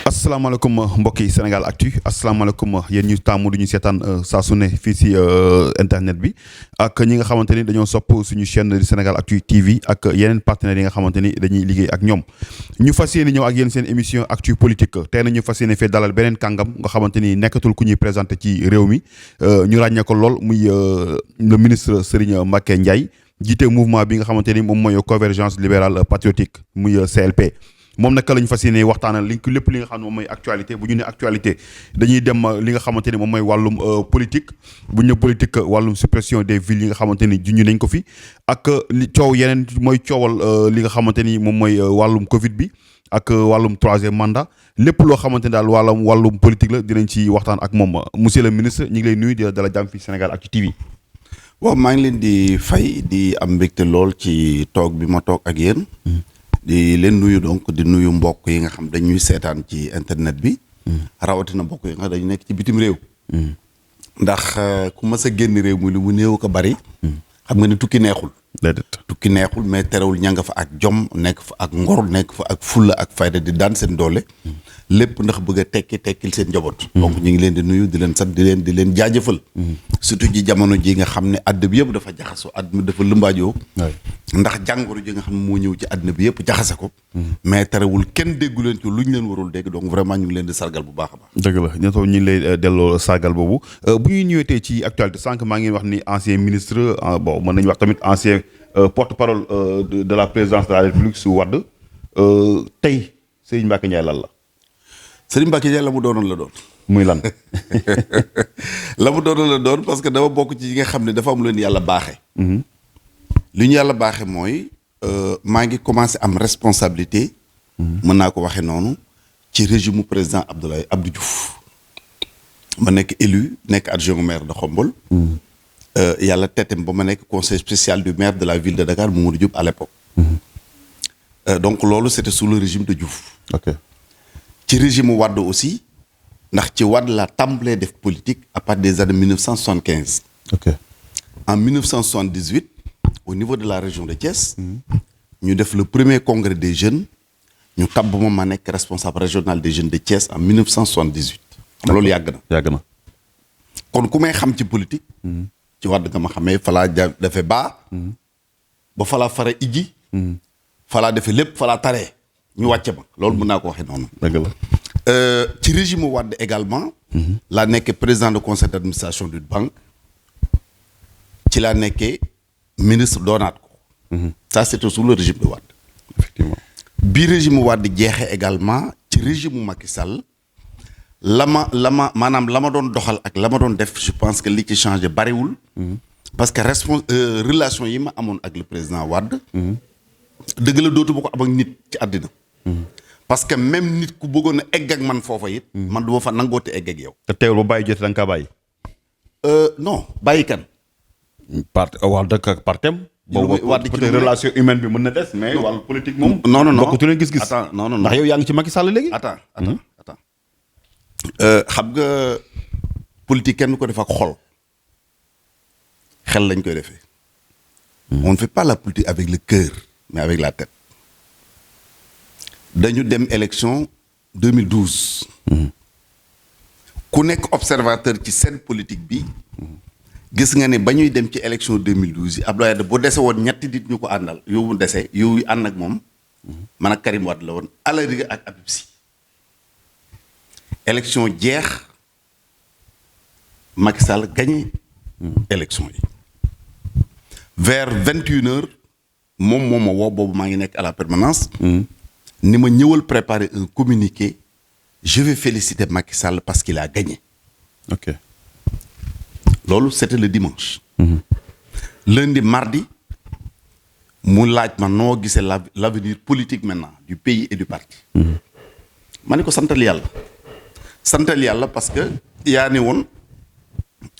asalaamaaleykum mbokki Sénégal Actu asalaamaaleykum yéen ñu taamu du ñu seetaan saa su ne fii si internet bi ak ñi nga xamante ni dañoo sopp suñu chaîne di Sénégal Actu TV ak yeneen partenaires yi nga xamante ni dañuy liggéey ak ñoom ñu fas yéene ñëw ak yéen seen émission Actu Politique tey na ñu fas yéene fee dalal beneen kàngam nga xamante ni nekkatul ku ñuy présenté ci réew mi ñu ràññee ko lool muy le ministre Serigne Mbacké Ndiaye jiite mouvement bi nga xamante ni moom mooy convergence libérale patriotique muy CLP. moom nag la ñu fas yéene waxtaanal lépp li nga xam ne moom mooy actualité bu ñu ne actualité dañuy dem li nga xamante ni moom mooy wàllum politique bu ñu ne politique wàllum suppression des villes yi nga xamante ni junj nañ ko fi ak li coow yeneen mooy coowal li nga xamante ni moom mooy wàllum Covid bi ak wàllum troisième mandat lépp loo xamante ni daal wàllum politique la dinañ ci waxtaan ak moom monsieur le ministre ñu ngi lay nuyu di la dala jàmm fii Sénégal Actu TV. waaw maa ngi leen di fay di am mbégte lool ci toog bi ma toog ak yéen. di leen nuyu donc di nuyu mbokk yi nga xam dañuy seetaan ci internet bi. rawatina mbokk yi nga xam dañu nekk ci bitim réew. ndax ku mas a génn réew mi lu mu néew ko bari. xam nga ni tukki neexul. tukki neexul mais terewul ña nga fa ak jom nekk fa ak ngor nekk fa ak fulla ak fayda di daan seen doole. lépp ndax bëgg a tekkil seen njaboot. donc ñu ngi leen di nuyu di leen sant di leen jaajëfal. surtout ji jamono ji nga xam ne àddina bi yëpp dafa jaxasoo àddina dafa lëmbaajoo. ndax jàngoro ji nga xam ne moo ñëw ci àddina bi yëpp jaxase ko. mais terewul kenn déggu leen ci luñ leen warul dégg donc vraiment ñu ngi leen di sargal bu baax a baax. dëgg la ñoo ñu ngi lay delloo sargal boobu bu ñuy ñëwee tey ci actualité sànq maa ngi wax ni ancien ministre bon mën nañu wax tamit ancien porte-parole de la présidence de la République su Wade tey Serigne Mbacké Ndiaye lan la. Serigne Mbacké Ndiaye la mu doonoon la doon. muy lan. la mu doonoon la doon parce que dama bokk ci yi nga xam ne dafa am leen yàlla baaxee. li ñu yàlla baaxee mooy maa ngi commencé am responsabilité. mën naa ko waxee noonu ci régime président Abdou Diouf. ma nekk élu nekk adjoint maire de Khombole. yàlla tetem ba ma nekk conseil spécial du maire de la ville de Dakar Mamadou Diop à l'époque. donc loolu c'était sous le régime de Diouf. ok. ci régime Wade aussi ndax ci Wade la tàmbalee def politique à partir des années 1975. ok. en 1978 au niveau de la région de Thiès. ñu def le premier congrès des jeunes ñu tabb ma nekk responsable régional des jeunes de Thiès en 1978. loolu yàgg na. kon ku may xam ci politique. ci Wade nga ma xamee falaa defee ba falaa fara ijji. falaa defee lépp falaa taree. ñu wàcce ma loolu mën naa ko waxee noonu. dëgg la. ci régime Wade également. laa nekkee président de conseil d'administration d'une banque. ci laa nekkee ministre doonaat ko. ça c'était sous le régime de Wade. effectivement. bi régime Wade jeexee également ci régime Macky Sall maanaam la ma doon doxal ak la ma doon def je pense que li ci changé bariwul. parce que relation yi ma amoon ak le président Wade. dëgg la dootu ba ko am ak nit ci àddina. parce que même nit ku bëggoon a egg ak man foofa it. man du ma fa nangoote egg ak yow. te teewul ba bàyyi jotee da nga kaa bàyyi. non bàyyi kan. wax dëgg ak partem. boobu peut-être relation humaine bi mën na des mais wàllu politique moom. non bokkatu leen gis-gis. attends non ndax yow yaa ngi ci Macky Sall léegi. attends xam nga politique kenn ko def ak xol. xel lañ koy defee. on ne fait pas la politique avec le cœur mais avec la tête. dañu dem élection 2012. ku nekk observateur ci scène politique bi. gis nga ne ba ñuy dem ci élection 2012 yi Abdoulaye Wade bu dese woon ñetti nit ñu ko àndal yow mu dese yow ànd ak moom. man ak Karim Wade la woon à la rigueur ak Habib Sy. élection jeex Macky Sall gagné. élection yi. vers 21h moom ma woo boobu maa ngi nekk à la permanence. ni ma ñëwal préparer un communiqué je vais féliciter Macky Sall parce qu'il a gagné. ok. loolu c'était le dimanche. lundi mardi mu laaj ma noo gisee l'avenir politique maintenant du pays et du parti. ma ne ko santal yàlla parce que yaa ni woon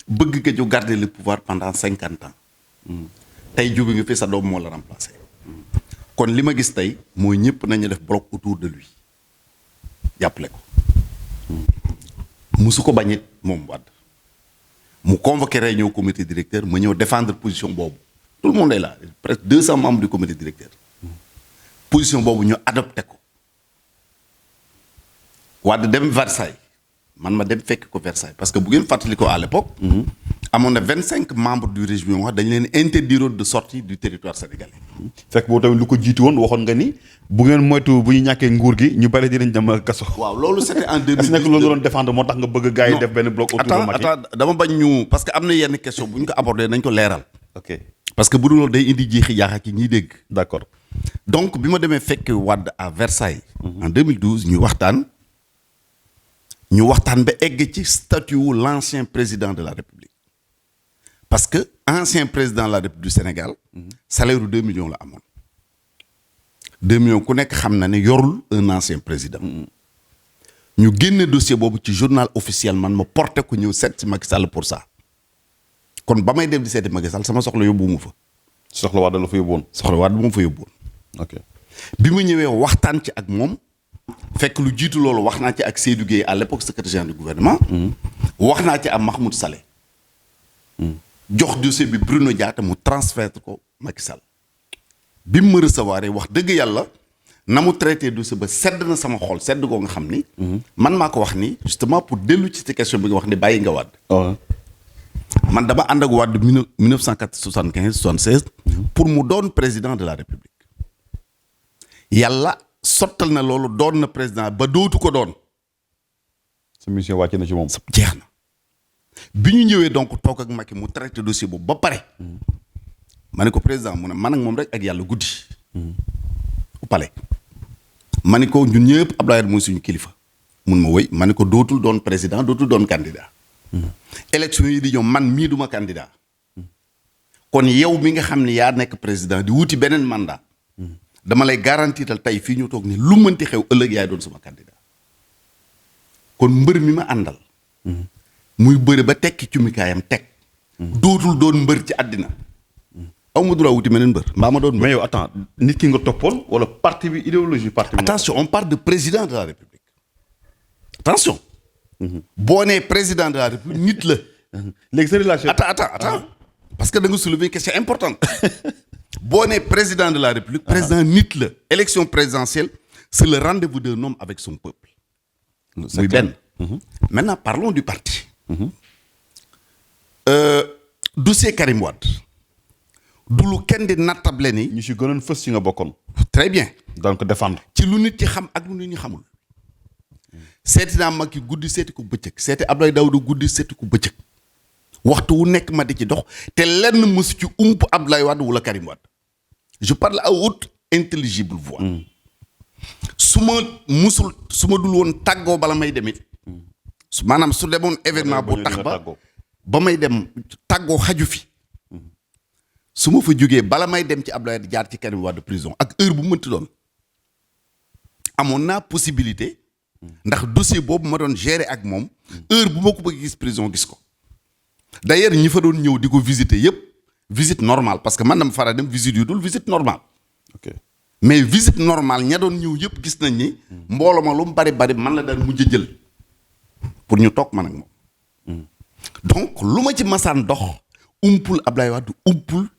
bëgg nga ju garder le pouvoir pendant 50 ans. tey jóge nga fi sa doom moo la remplacer. kon li ma gis tey mooy ñëpp nañu def bloc autour de lui jàppale ko. musu ko bañit moom Wade. mu convoqué réunion comité directeur ma ñëw défendre position boobu tout le monde est là presque 200 membres du comité directeur. position boobu ñu adopté ko. Wade dem Versailles man ma dem fekk ko Versailles parce que bu ngeen fàttali ko à l'époque amoon na 25 membres du régime yoo xam dañu leen interdiroon de sortie du territoire sénégalais. fekk boobu tamit lu ko jiitu woon waxoon nga ni bu ngeen moytu bu ñu ñàkkee nguur gi ñu bari dinañ dem kaso. waaw loolu c'était en 2010. est-ce que loolu nga doon défendre moo tax nga bëgg gars yi def benn bloc autour de Macky. attends dama bañ ñu parce que am na yenn question bu ñu ko abordé nañ ko leeral. ok parce que bu dul loolu day indi jiixi jaaxa ki ñiy dégg. d'accord donc bi ma demee fekk Wade à Versailles. en 2012 ñu waxtaan ba egg ci statut wu l'ancien président de la République parce que ancien président de la République du Sénégal salaire u 2 millions la amoon 2 millions ku nekk xam na ne yorul un ancien président ñu génne dossier boobu ci journal officiel man ma porté ko ñëw seet si Macky Sall pour ça kon ba may dem di seeti Macky Sall sama soxla yóbbu mu fa. soxla Wade la fa yóbbuwoon. soxla Wade bu ma fa yóbbuwoon. ok bi ma ñëwee waxtaan ci ak moom fekk lu jiitu loolu wax naa ci ak Seydou Guèye à l'époque secrétaire général du gouvernement. wax naa ci ak Mahmoud Saleh. jox dossier bi Bruno Diatta mu transfert ko Macky Sall. bi mu ma recevoir wax dëgg yàlla na mu traité dossier ba sedd na sama xol sedd koo nga xam ni. man maa ko wax ni justement pour dellu ci question bi nga wax ni bàyyi nga Wade. man dama ànd ak Wade 1975 76. pour mu doon président de la République. yàlla sottal na loolu doon na président ba dootu ko doon. sa mission wàcc na ci moom. jeex na bi ñu ñëwee donc toog ak Macky mu traité dossier boobu ba pare. ma ne ko président mu ne man ak moom rek ak yàlla guddi. au palais. ma ne ko ñun ñëpp Abdoulaye mooy suñu kilifa. mun ma wéy ma ne ko dootul doon président dootul doon candidat. élection yi di ñëw man mii duma candidat. kon yow mi nga xam ne yaa nekk président di wuti beneen mandat. dama lay garantiral tey fii ñu toog ni lu mënti xew ëllëg yaay doon sama candidat. kon mbër mi ma àndal. muy bëri ba tekki cumikaayam teg. dootul doon mbër ci àddina. aw ma droit wuti meneen mbër mbaa ma doon mbër. mais yow attends nit ki nga toppoon wala parti bi idéologie parti bi. attention on parle de président de la République. attention. boo nee président de la République nit la. léegi sa relation. attends parce que da nga soulever une question importante. boo nee président de la République. président nit la. élection présidentielle c'est le rendez-vous d'un homme avec son peuple. muy benn. maintenant parlons du parti. dossier Karim Wade. du lu kenn di nattable ni. ñu si gënoon fës ci nga bokkoon. très bien. donc défendre. ci lu nit ci xam ak lu nit ñi xamul. seeti naa Macky guddi seeti ko bëccëg seeti Abdoulaye Daouda guddi seeti ko bëccëg. waxtu wu nekk ma di ci dox te lenn mësu ci ump Abdoulaye Wade wala Karim Wade. je parle à haute intelligible voix. su ma dul woon tàggoo bala may demit maanaam su demoon événement bu tax ba may dem tàggoo xaju fi. su ma fa jógee bala may dem ci Abdoulaye di jaar ci Karim Wade prison ak heure bu mënti doon amoon naa possibilité ndax dossier boobu ma doon gérer ak moom heure bu ma ko bëgg gis prison gis ko. d'ailleurs ñi fa doon ñëw di ko visiter yëpp visite normale parce que man dama fara dem visite yu dul visite normale. ok mais visite normale ña doon ñëw yëpp gis nañ ni mbooloo ma lu mu bari man la daan mujj jël pour ñu toog man ak moom. donc lu ma ci masaan dox umpul Abdoulaye Wade umpul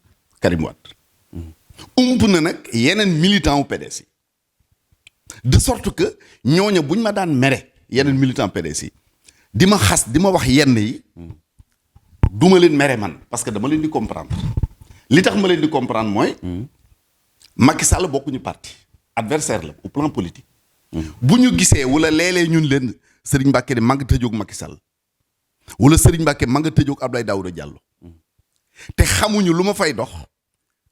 Karim Wade. ump na nag yeneen militant wu PDS yi de sorte que ñooña buñ ma daan mere yeneen militant PDS yi di ma xas di ma wax yenn yi duma leen mere man parce que dama leen di comprendre li tax ma leen di comprendre mooy Macky Sall bokkuñu parti adversaire la au plan politique. bu ñu gisee wala léeg-léeg ñun leen Serigne Mbacké de ma nga tëjoog Macky Sall wala Serigne Mbacké ma nga tëjoog Abdoulaye Daouda Diallo te xamuñu lu ma fay dox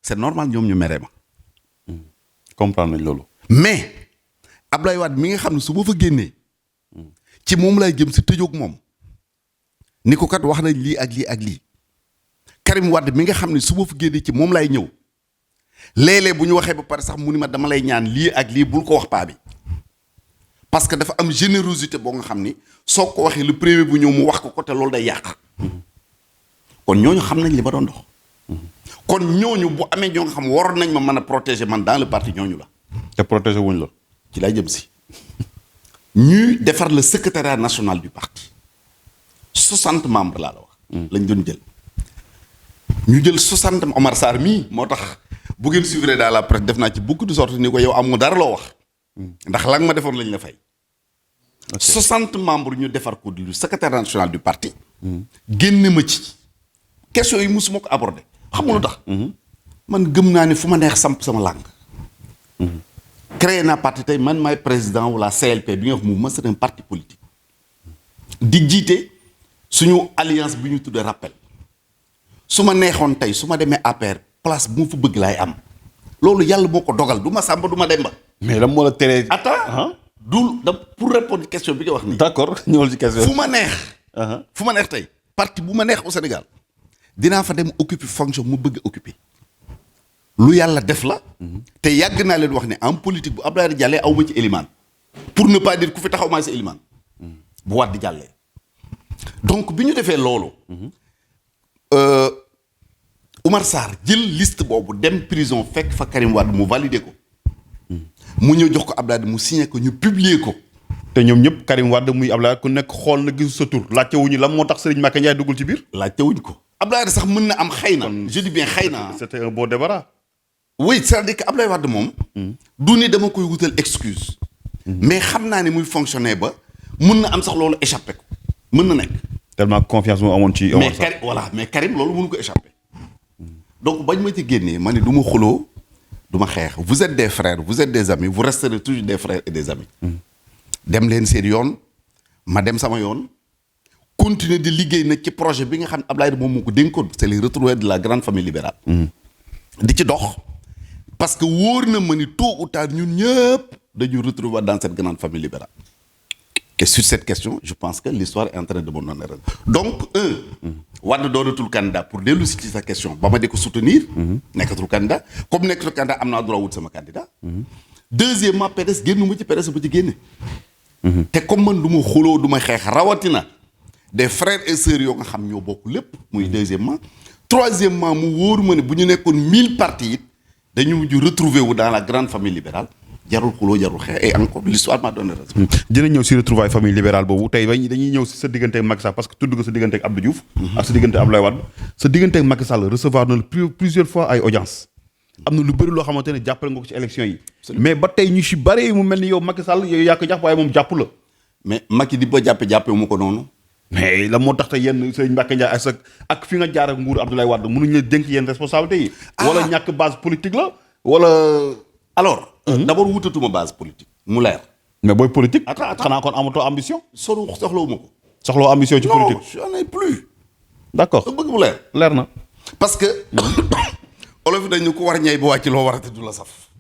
c'est normal ñoom ñu mere ma. comprendre nañ loolu. mais Abdoulaye Wade mi nga xam ne su ma fa génnee ci moom laay jëm si tëjoog moom ni ko kat wax nañ lii ak lii ak lii Karim Wade mi nga xam ne su ma fa génnee ci moom laay ñëw léeg-léeg bu ñu waxee ba pare sax mu ni ma dama lay ñaan lii ak lii bul ko wax paa bi parce que dafa am générosité boo nga xam ni soo ko waxee le premier bu ñëw mu wax ko te loolu day yàq kon ñooñu xam nañ li ma doon dox kon ñooñu bu amee ñoo nga xam waroon nañ ma mën a protéger man dans le parti ñooñu la. te protéger wuñ la. ci lay jëm si ñuy defar le secrétariat national du parti 60 membres laa la wax. lañ doon jël. ñu jël 60 Omar Sarr mii moo tax bu ngeen suivre dans la presse def naa ci beaucoup de sorte ni ko yow amu dara loo wax. ndax la nga ma defoon lañ la fay. 60 membres ñu defar ko du secrétaire national du parti. génne ma ci. question yi musuma ko aborder xam nga lu tax. man gëm naa ne fu ma neex samp sama langue. créé naa parti tey man maay président wala CLP bi nga xam mouvement c'est un parti politique. di jiite suñu alliance bi ñu tuddee rappel. su ma neexoon tey su ma demee APR place bu ma fa bëgg laay am. loolu yàlla moo ko dogal du ma sàmba du ma demba. mais lan moo la teree. attends pour répondre question bi nga wax nii. d'accord ñëwal ci question. fu ma neex. fu ma neex tey parti bu ma neex au Sénégal dinaa fa dem occuper fonction mu bëgg occuper lu yàlla def la. te yàgg naa leen wax ne en politique bu Abdoulaye jàllee aw ma ci élimaan pour ne pas dire ku fi taxaw maa si élimaan bu Wade jàllee. donc bi ñu defee loolu. Oumar Sarr jël liste boobu dem prison fekk fa Karim Wade mu valider ko. mu ñëw jox ko Abdoulaye mu signé ko ñu publier ko. te ñoom ñëpp Karim Wade muy Abdoulaye ku nekk xool na gisu sa tur laajte wuñu lan moo tax Serigne Mbacké Ndiaye duggul ci biir. laajte wuñ ko. Abdoulaye sax mën na am xëy na. je dis bien xëy na. c'était un beau débarras. oui c'est-à-dire que Abdoulaye Wade moom. du ni dama koy wutal excuse. mais xam naa ne muy fonctionner ba mën na am sax loolu échappé ko mën na nekk. tellement confiance moo amoon ci. mais Karim voilà mais Karim loolu mënu ko échappé. donc bañ ma ci génnee ma ne du ma xuloo du ma xeex vous êtes des frères vous êtes des amis vous resterez toujours des frères et des amis. dem leen seen yoon ma dem sama yoon continuer di liggéey nag ci projet bi nga xam ne Abdoulaye moom moo ko dénkoon c'est les retrouvailles de la grande famille libérale. di ci dox parce que wóor na ma ni tôt ou tard ñun ñëpp dañu retrouver dans cette grande famille libérale. et sur cette question je pense que l'histoire est en train de me donner raison. donc Wade doonatul candidat pour dellu si ci sa question ba ma di ko soutenir. nekkatul candidat comme nekkatul candidat am naa droit wut sama candidat. deuxièmement PDS génn ma ci PDS ba ci génne. te comme man du ma xuloo du ma xeex rawatina des frères et sœurs yoo nga xam ñoo bokk lépp muy deuxièmement. troisièmement mu wóor ma ne bu ñu nekkoon 1000 partis it dañu mujj retrouver wu dans la grande famille libérale jarul xuloo jarul xeex et encore l'histoire m'a donné raison. dinañ ñëw si retrouvailles famille libérale boobu tey dañuy ñëw si sa diggante ak Macky Sall parce que tudd nga sa diggante ak Abdou Diouf. ak sa diggante ak Abdoulaye Wade. sa diggante ak Macky Sall recevoir na plusieurs fois ay audience am na lu bëri loo xamante ne jàppale nga ko ci élection yi. mais ba tey ñu si bari mu mel ni yow Macky Sall yow yaa ko jàpp waaye moom jàpp la. mais Macky di ba jàppee wu ma ko noonu. mais la moo tax te yenn Serigne Mbacké Ndiaye ak fi nga jaar ak nguuru Abdoulaye Wade mënuñu la dénk yenn responsabilités yi. wala ñàkk base politique la wala. alors. d'abord wutatuma base politique mu leer. mais booy politique. attends xanaa kon amatoo ambition. soxlawu ma ko. soxloo ambition ci politique. non j'en ai plus. d'accord da bëgg mu leer. leer na. parce que. olof yi dañu ko war a ñay ba wàcc loo warate du la saf.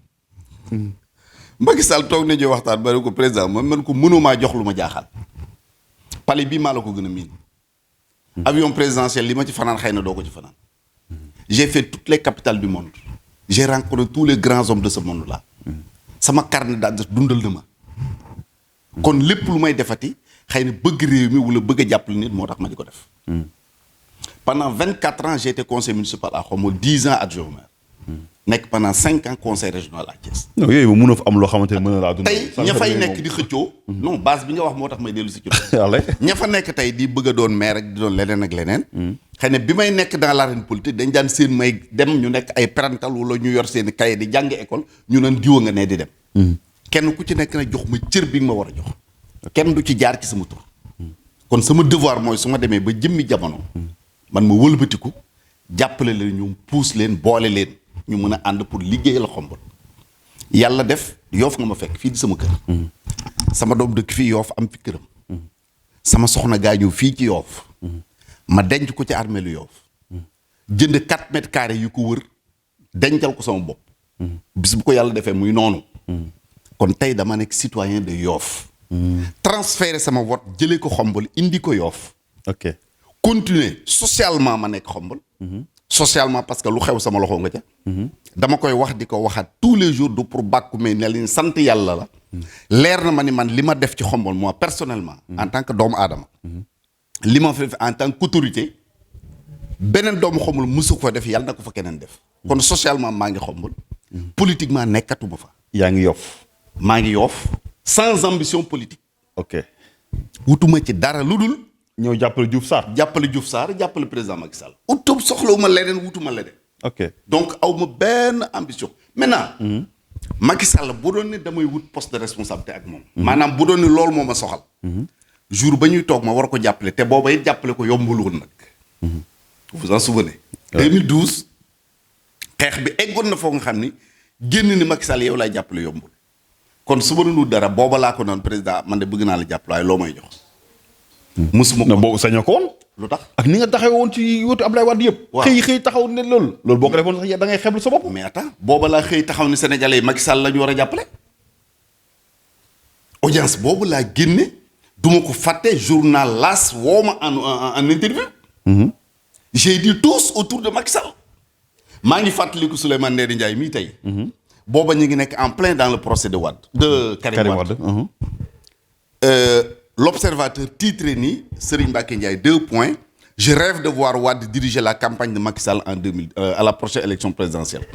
Macky Sall toog nañu waxtaan ba ne ko président man ko mënumaa jox lu ma jaaxal. palais bii maa la ko gën a miin. avion présidentiel li ma ci fanaan xëy na doo ko ci fanaan. j'ai fait toutes les capitales du monde. j'ai rencontré tous les grands hommes de ce monde là. sama carnet d'adresse dundal na ma. kon lépp lu may defati xëy na bëgg réew mi wala bëgg a jàppale nit moo tax ma di ko def. pendant 24 ans j'ai été conseiller municipal à Khombole 10 ans adjoint au maire. nekk pendant 5 ans conseil régional à Thiès. non yooyu moom mënoo fa am loo xamante ne mën na laa dund. tey ña fay nekk di xëccoo. non base bi nga wax moo tax may dellu si ci yàlla ña fa nekk tey di bëgg a doon maire ak di doon leneen ak leneen. xëy na bi may nekk dans l'arène politique dañ daan seen may dem ñu nekk ay parental wala ñu yor seen i cahier di jàng école ñu naan diwa nga ne di dem. kenn ku ci nekk na jox ma cër bi nga ma war a jox. kenn du ci jaar ci sama tur. kon sama devoir mooy su ma demee ba jëmmi jamono. man ma wëlbatiku jàppale leen ñu puus leen boole leen. ñu mën a ànd pour liggéey la Khombole yàlla def yoof nga ma fekk fii di sama kër. sama doom dëkk fii yoof am fi këram. sama soxna gaañu fii ci yoof ma denc ko ci armeelu yoof jënd 4 mètres carrés yu ko wër dencal ko sama bopp. bis bu ko yàlla defee muy noonu. kon tey dama nekk citoyen de yoof transférer sama vote jëlee ko Khombole indi ko yoof ok continuer socialement ma nekk Khombole. socialement parce que lu xew sama loxo nga ca. dama koy wax di ko waxaat tous les jours du pour bàkku mais ne leen sant yàlla la. leer na ma ni man li ma def ci Khombole moi personnellement. en tant que doomu aadama. li ma fi en tant qu'autorité beneen doomu Khombole mësu ko def yàlla na ko fa keneen def. kon socialement maa ngi Khombole. politiquement nekkatuma fa. yaa ngi Yoff. maa ngi Yoff sans ambition politique. ok wutuma ci dara lu dul. ñëw jàppale Diouf Sarr. jàppale Diouf Sarr jàppale président Macky Sall. utub soxlawuma leneen wutuma leneen. ok donc aw ma benn ambition maintenant. Macky Sall bu doon ne damay wut poste de responsabilité ak moom. maanaam bu doon ne loolu moo ma soxal. jour ba ñuy toog ma war ko jàppale te booba it jàppale ko yombul woon nag. vous en souvenez. 2012 xeex bi eggoon na foo nga xam ni génn ni Macky Sall yow laay jàppale yombul. kon su ma doon wut dara booba laa ko noonu président man de bëgg naa la jàppale waaye loo may jox. musuma ko boobu sañoo ko woon. lu tax ak ni nga taxawee woon ci wetu Abdoulaye Wade yëpp. waaw xëy taxaw ne loolu. loolu boo ko defoon sax da ngay xeblu sa bopp. mais attends booba laa xëy taxaw ni Sénégalais yi Macky Sall la ñu war a jàppale. audience boobu laa génne duma ko fàtte journal L'As woo ma en interview. j'ai dit tous autour de Macky Sall. maa ngi fàttaliku Souleymane Ndéné Ndiaye mii tey. booba ñu ngi nekk en plein dans le procès de Wade. de Karim Wade. L'Observateur titré ni Serigne Mbacké Ndiaye 2 points. Je rêve de voir Wade diriger la campagne de Macky Sall en 2000 à la prochaine élection présidentielle.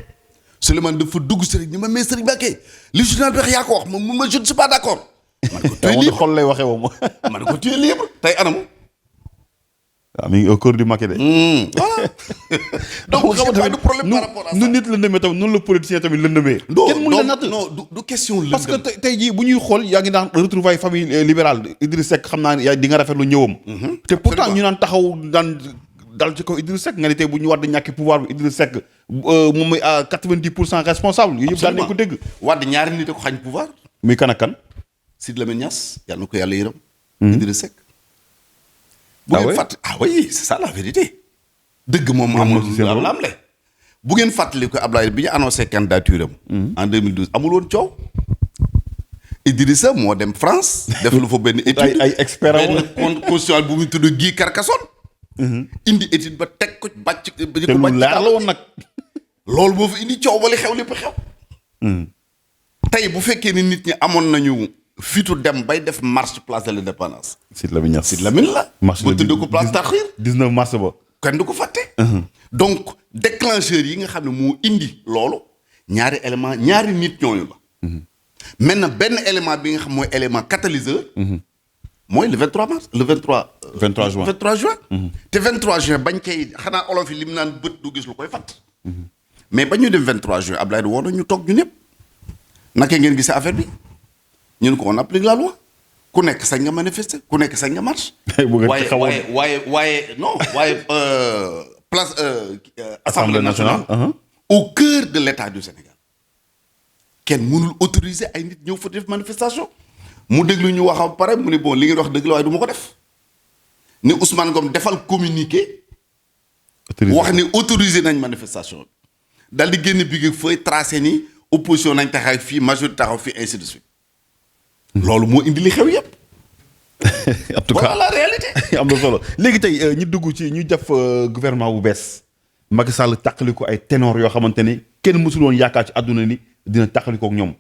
Souleymane dafa dugg Serigne ni ma mais Serigne Mbacké li journal bi wax yaa ko wax ma je ne suis pas d'accord. man ko tu es libre xol lay waxee moom. man ko tu es libre tey anamu. waaw mi ngi au cœur du Macky de. voilà. donc j'ai pas de problème par rapport à ça. nu nit lëndëmee tamit noonu la politicien tamit lëndëmee. kenn mënu la natt non du question lëndëm. parce que tey jii bu ñuy xool yaa ngi naan retrouvailles famille libérale Idriss Seck xam naa ne yaa di nga rafetlu ñëwam. te pourtant ñu naan taxaw daan dal ci kaw Idriss Seck nga ne tey bu ñu war di ñàkki pouvoir bi Idriss Seck moom mooy à 90% responsable. yooyu yëpp daan nañ ko dégg. Wade ñaari nit a ko xañ pouvoir. muy kan ak kan. Sidy Lamine Niass yàlla na ko yàlla yërëm. Idriss Seck. bu ngeen fàtt oui c'est ça la vérité. dëgg moom amul am le bu ngeen fàttali ko Abdoulaye bi ñu annoncé candidature am. en 2012 amul woon coow. Idrissa moo dem France. def lu fa benn étude ay expert benn constitutionnel bu muy tudd Guy Carcassonne. indi étude ba teg ko bàcc. te lu leer la woon nag. loolu moo fi indi coow ba li xew lépp xew. tey bu fekkee ni nit ñi amoon nañu fitu dem bay def marche place de l'indépendance. Sidy Lamine Niass Sidy Lamine la. marche ba tudd ko place Tahrir. 19 mars ba. kenn du ko fàtte. donc déclencheur yi nga xam ne moo indi loolu ñaari élément ñaari nit ñooñu la. maintenant benn élément bi nga xam mooy élément catalyseur. mooy le 23 mars le 23. 23 juin 23 juin. te 23 juin bañ koy xanaa olof yi lim naan bët du gis lu koy fàtt. mais ba ñu dem 23 juin Abdoulaye woon na ñu toog ñu ñëpp. naka ngeen gisee affaire bi ñun ko on applique la loi ku nekk sañ nga manifester ku nekk sañ nga marche. waaye non waaye place assemblée nationale. au cœur de l'état du Sénégal. kenn mënul autoriser ay nit ñëw fa def manifestation. mu déglu ñu wax ba pare mu ne bon li ngeen wax dëgg la waaye du ma ko def. ni Ousmane Ngom defal communiqué. wax ni autorisé nañ manifestation bi. dal di génn bi nga fay tracé ni opposition nañ taxaw fii majorité taxaw fii ainsi de suite. loolu moo indi li xew yëpp. en tout cas voilà la réalité. am na solo léegi tey ñu dugg ci ñu def gouvernement bu bees. Macky Sall tàqali ko ay ténor yoo xamante ni kenn mësul woon yaakaar ci àdduna ni dina tàqali ko ak ñoom.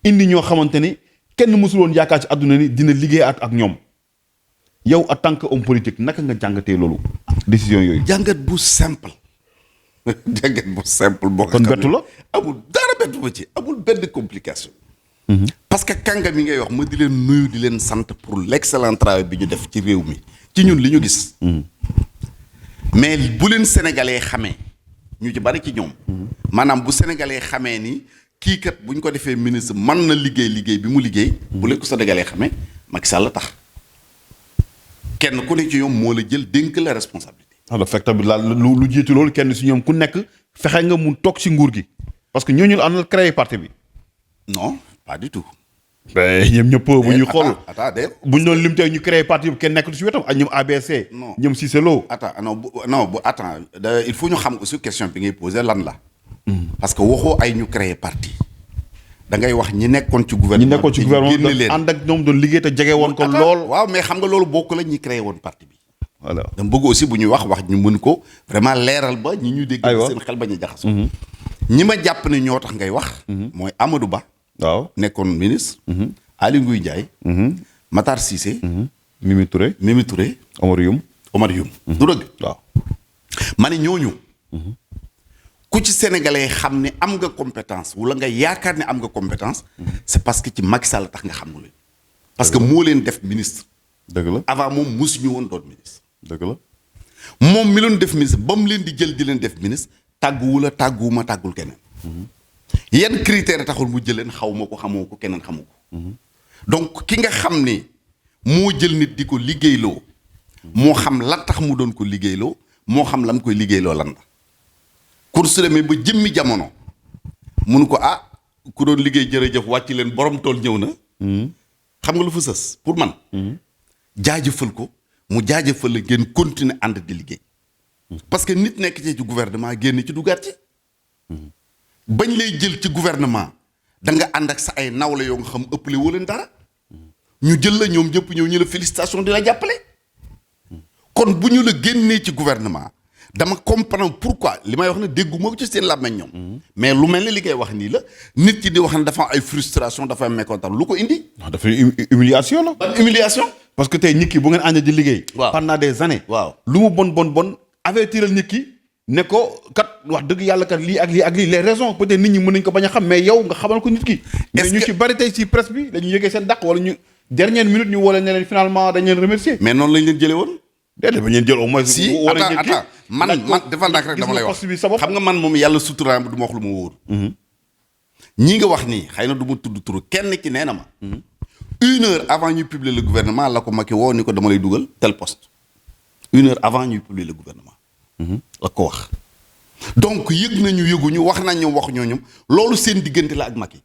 indi ñoo xamante ni kenn mësul woon yaakaar ci àdduna ni dina liggéey ak ñoom. yow en tant que homme politique naka nga jàngatee loolu décision yooyu. jàngat bu simple. jàngat bu simple boo kon bettu la amul dara bettu ba ci amul benn complication. parce que kàngam yi ngay wax ma di leen nuyu di leen sant pour l'excellent travail bi ñu def ci réew mi ci ñun li ñu gis. mais bu leen sénégalais xamee ñu ci bari ci ñoom. maanaam bu sénégalais xamee ni kii kat bu ñu ko defee ministre mën na liggéey bi mu liggéey. bu leen ko sénégalais xamee Macky Sall la tax. kenn ku ne ci ñoom moo la jël dénk la responsabilité. alors fekk tamit la lu jiitu loolu kenn si ñoom ku nekk fexe nga mu toog si nguur gi. parce que ñooñu la àndal créé parti bi. non pas du tout. mais ñoom ñëpp bu ñuy xool. bu ñu doon lim tey ñu créé parti bi kenn nekkul si wetam ak ñoom ABC. non ñoom Cissé Lo. il faut ñu xam aussi question bi ngay posé lan la. parce que waxoo ay ñu créé parti. da ngay wax ñi nekkoon ci gouvernement doon ànd ak ñoom doon liggéey te jege woon ko lool. waaw mais xam nga loolu bokk la ñi créé woon parti bi. voilà dama bëgg aussi bu ñuy wax ñu mën ko vraiment leeral ba ñi ñuy dégg. seen xel bañ a jaxasoo. ñi ma jàpp ne ñoo tax ngay wax. mooy Amadou Ba. waaw nekkoon ministre. Aly Ngouille Ndiaye. Matar Cissé. Mimi Touré. Omar Youm. du dëgg. waaw ma ne ñooñu. ku ci sénégalais xam ne am nga compétence wala nga yaakaar ne am nga compétence. c'est parce que ci Macky Sall tax nga xam nga leen. parce que moo leen def ministre. dëgg la avant moom mosuñu woon doon ministre. dëgg la moom mi leen def ministre ba mu leen di jël di leen def ministre tàgguwu la tàgguwuma tàggul keneen. yan critères taxul mu jël leen xaw ma ko xamoo ko keneen xamu ko. donc ki nga xam ne moo jël nit di ko liggéeyloo moo xam la tax mu doon ko liggéeyloo moo xam la mu koy liggéeyloo lan la. kon su demee ba jëmmi jamono munu ko ku doon liggéey jërëjëf wàcc leen borom tool ñëw na. xam nga lu fa sës pour man. jaajëfal ko mu jaajëfal la ngeen continuer ànd di liggéey. parce que nit nekk ci gouvernement génn ci dugaat ci. bañ lay jël ci gouvernement da nga ànd ak sa ay nawle yoo nga xam ëppale woo leen dara. ñu jël la ñoom ñëpp ñëw ñu la félicitation di la jàppale. kon bu ñu la génnee ci gouvernement dama comprendre pourquoi li may wax ne dégguma ci seen làmmeñ ñoom. mais lu mel ni li ngay wax nii la nit ki di wax ne dafa am ay frustration dafa am mécontent lu ko indi. non dafa humiliation la. ban humiliation. parce que tey nit ki bu ngeen ànd di liggéey. waaw pendant des années. waaw lu mu bon avertiral nit ki ne ko kat wax dëgg yàlla kat lii ak lii ak lii les raisons peut-être nit ñi mën nañ ko bañ a xam mais yow nga xamal ko nit ki. mais ñu ci bari tey ci presse bi dañu yëgee seen dàq wala ñu dernière minute ñu woo leen ne leen finalement dañ leen remercier. mais noonu lañ leen jëlee woon. déedéet ba ngeen jël au moins. si attends man defal naa rek dama lay wax xam nga man moom yàlla sutura du ma wax lu ma wóor. ñi nga wax nii xëy na du ma tudd turu kenn ki nee na ma. 1 heure avant ñuy publier le gouvernement la ko Macky woo ni ko dama lay dugal tel poste 1 heure avant ñuy publier le gouvernement. la ko wax. donc yëg nañu yëguñu wax nañ ñoom wax ñooñu loolu seen diggante la ak Macky.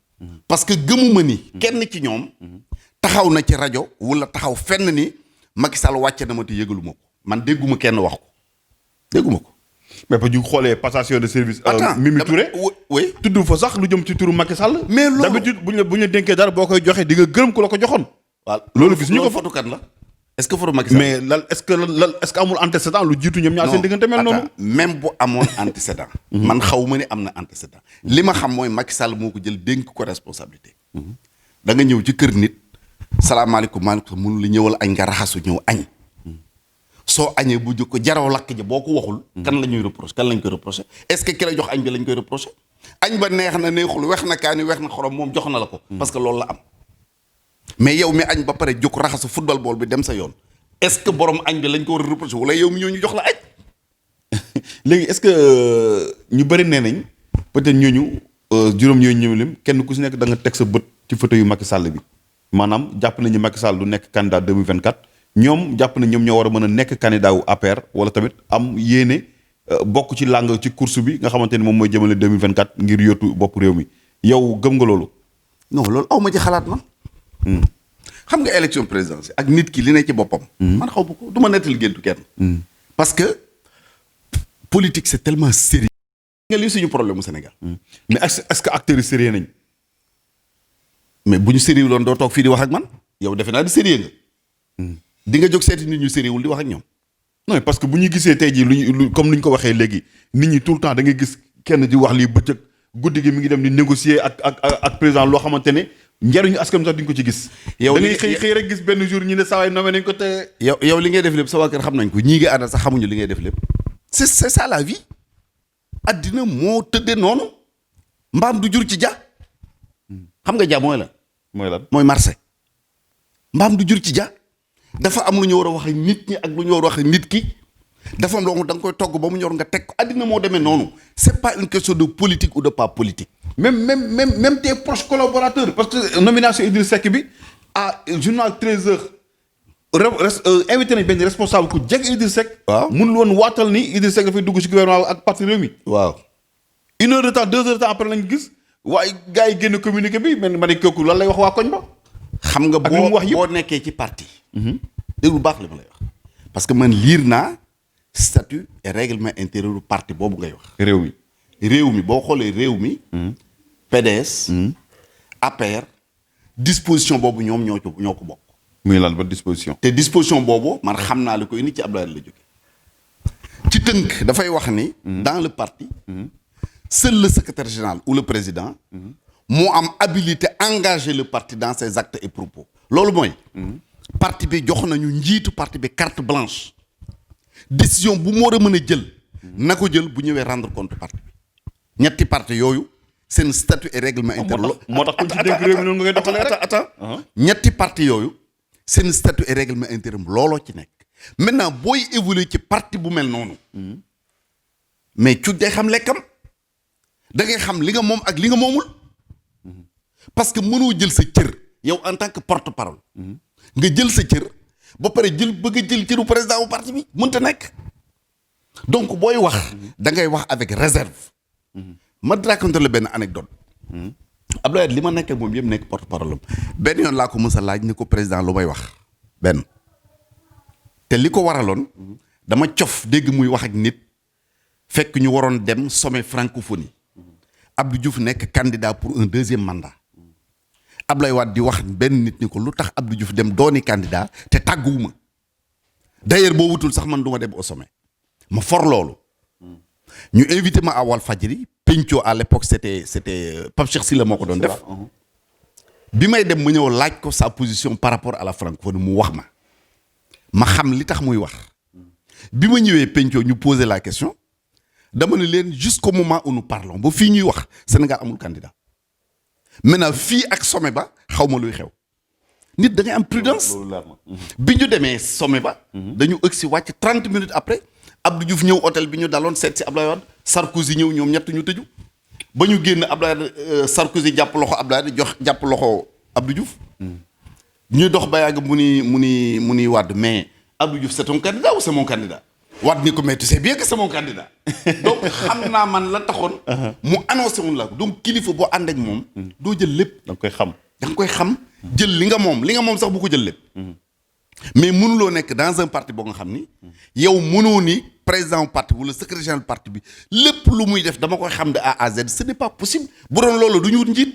parce que gëmuma ni. kenn ci ñoom. taxaw na ci rajo wala taxaw fenn ni Macky Sall wàcce na ma te yëgaluma ko man dégguma kenn wax ko dégguma ko. mais ba ñu xoolee passation de service. Mimi Touré. oui tudd fa sax lu jëm ci turu Macky Sall. mais loolu d'habitude bu ñu la dénkee dara boo koy joxe di nga gërëm ku la ko joxoon. waaw loolu gis ñu ko foto kan la. est-ce que foto Macky Sall mais lan est-ce que amul antécédent lu jiitu ñoom ñaar seen diggante mel noonu. même bu amoon antécédent. man xaw ma ne am na antécédent. li ma xam mooy Macky Sall moo ko jël dénk ko responsabilité. da nga ñëw ci kër nit. salaamaaleykum maaleykum mënu la ñëwal añ nga raxasu ñëw añ. soo añee bu jëkk ko jaraw lakk ja boo ko waxul. kan la ñuy reproché kan lañ koy reproché est-ce que ki la jox añ bi lañ koy reproché. añ ba neex na neexul weex na kaani weex na xorom moom jox na la ko. parce que loolu la am. mais yow mi añ ba pare jóg raxasu football bool bi dem sa yoon. est-ce que borom añ bi lañ ko war a reproché wala yow mi ñëw ñu jox la añ. léegi est-ce que ñu bëri nee nañ peut-être ñooñu juróom ñooñu ñëw lim kenn ku si nekk da nga teg sa bët ci photo yu Macky Sall bi maanaam jàpp nañu Macky Sall du nekk candidat 2024 ñoom jàpp na ñoom ñoo war a mën a nekk candidat wu APR wala tamit am yéene bokk ci làng ci course bi nga xamante ni moom mooy jëmale 2024 ngir yóotu bopp réew mi yow gëm nga loolu. non loolu aw ma ci xalaat man. xam nga élection présidentielle ak nit ki li ne ci boppam. man xaw ma ko du ma nettali géntu kenn. parce que politique c'est tellement sérieux. nga lii suñu problème mu Sénégal. mais est-ce que acteurs yi sérieux nañ. mais bu ñu sérieux loon doo toog fii di wax ak man yow defe naa di sérieux nga. di nga jóg seeti nit ñu sérieux wul di wax ak ñoom. non parce que bu ñu gisee tey jii lu comme ni ñu ko waxee léegi nit ñi tout le temps da ngay gis kenn di wax lii bëccëg guddi gi mi ngi dem di négocier ak président loo xamante ne njariñu askan sax duñ ko ci gis. yow da ngay xëy rek gis benn jour ñu ne saa waay nommé nañ ko te. yow li ngay def lépp sa waa kër xam nañ ko ñii nga àndal sax xamuñu li ngay def lépp. c'est ça la vie. addina moo tëddee noonu. mbaam du jur ci ja. xam nga ja mooy la. mooy lan mooy marché. mbaam du jur ci ja. dafa am lu ñu war a wax ak nit ñi ak lu ñu war a wax ak nit ki. dafa am loo da nga koy togg ba mu ñor nga teg ko addina moo demee noonu. c'est pas une question de politique ou de pas politique. même tes proches collaborateurs. parce que nomination Idriss Seck bi à journal 13h. invité nañ benn responsable ku jeg Idriss Seck. waaw mënul woon waatal ni Idriss Seck dafay dugg ci gouvernement ak parti Rewmi. waaw 1 heure de temps 2 heures de temps après lañ gis waaye gars yi génn communiqué bi mais ma ne kooku lan lay wax waa koñ ba. xam nga boo nekkee ci parti. dégg lu baax li ma lay wax. parce que man liir naa statut et règlement intérieur du parti boobu ngay wax. réew mi boo xoolee réew mi. PDS. APR. disposition boobu ñoom ñoo ko bokk. muy lan ba disposition. te disposition boobu man xam naa li ko indi ci Abdoulaye la jóge ci tënk dafay wax ni. dans le parti. seul le secrétaire général ou le président. moo am habilité engager le parti dans ses actes et propos. loolu mooy. parti bi jox nañu njiitu parti bi carte blanche. décision bu mu war a mën a jël. na ko jël bu ñëwee rendre compte parti bi. ñetti parti yooyu seen statut et règlement intérieur. moo tax ku ci dégg réew mi noonu nga koy doxalee rek attends ñetti parti yooyu. seen statut et règlement intérieur looloo ci nekk. maintenant booy évoluer ci parti bu mel noonu. mais cu day xam lekkam. da ngay xam li nga moom ak li nga moomul. parce que mënoo jël sa cër yow en tant que porte-parole. nga jël sa cër ba pare bëgg a jël cëru président bu parti bi mënta nekk. donc booy wax da ngay wax avec réserve. ma raconter la benn anecdote. Abdoulaye li ma nekk ak moom yëpp nekk porte-parole am benn yoon laa ko mës a laaj ni ko président lu may wax benn. te li ko waraloon dama cof dégg muy wax ak nit fekk ñu waroon dem sommet francophonie Abdou Diouf nekk candidat pour un deuxième mandat Abdoulaye Wade di wax benn nit ni ko lu tax Abdou Diouf dem dooni candidat te tàgguwuma d'ailleurs boo wutul sax man du ma dem au sommet ma for loolu ñu invité ma à Walfadjri penco à l'époque c'était Pape Cheikh Sylla moo ko doon def bi may dem ma ñëw laaj ko sa position par rapport à la francophonie mu wax ma xam li tax muy wax bi ma ñëwee penco ñu poser la question dama ne leen jusqu'au moment où nous parlons ba fii ñuy wax Sénégal amul candidat maintenant fii ak sommet ba xaw ma luy xew nit da ngay am prudence. bi ñu demee sommet ba. dañu ëgg si wàcc 30 minutes après Abdou Diouf ñëw hôtel bi ñu daloon seet si Abdoulaye Wade Sarkozy ñëw ñoom ñett ñu tëju ba ñu génn Abdoulaye Sarkozy jàpp loxo Abdoulaye jàpp loxo Abdou Diouf. ñuy dox ba yàgg mu ni Wade mais Abdou Diouf c'est ton candidat ou c'est mon candidat. Wade ni ko mais tu sais bien que c'est mon candidat. donc xam naa man la taxoon. mu annoncé woon la ko donc kilifa boo ànd ak moom. doo jël lépp. da nga koy xam. da nga koy xam jël li nga moom sax bu ko jël lépp. mais mënuloo nekk dans un parti boo nga xam ni. yow mënoo ni président parti wala secrétaire général parti bi lépp lu muy def dama koy xam de A à Z ce n'est pas possible bu doon loolu du ñu wut njiit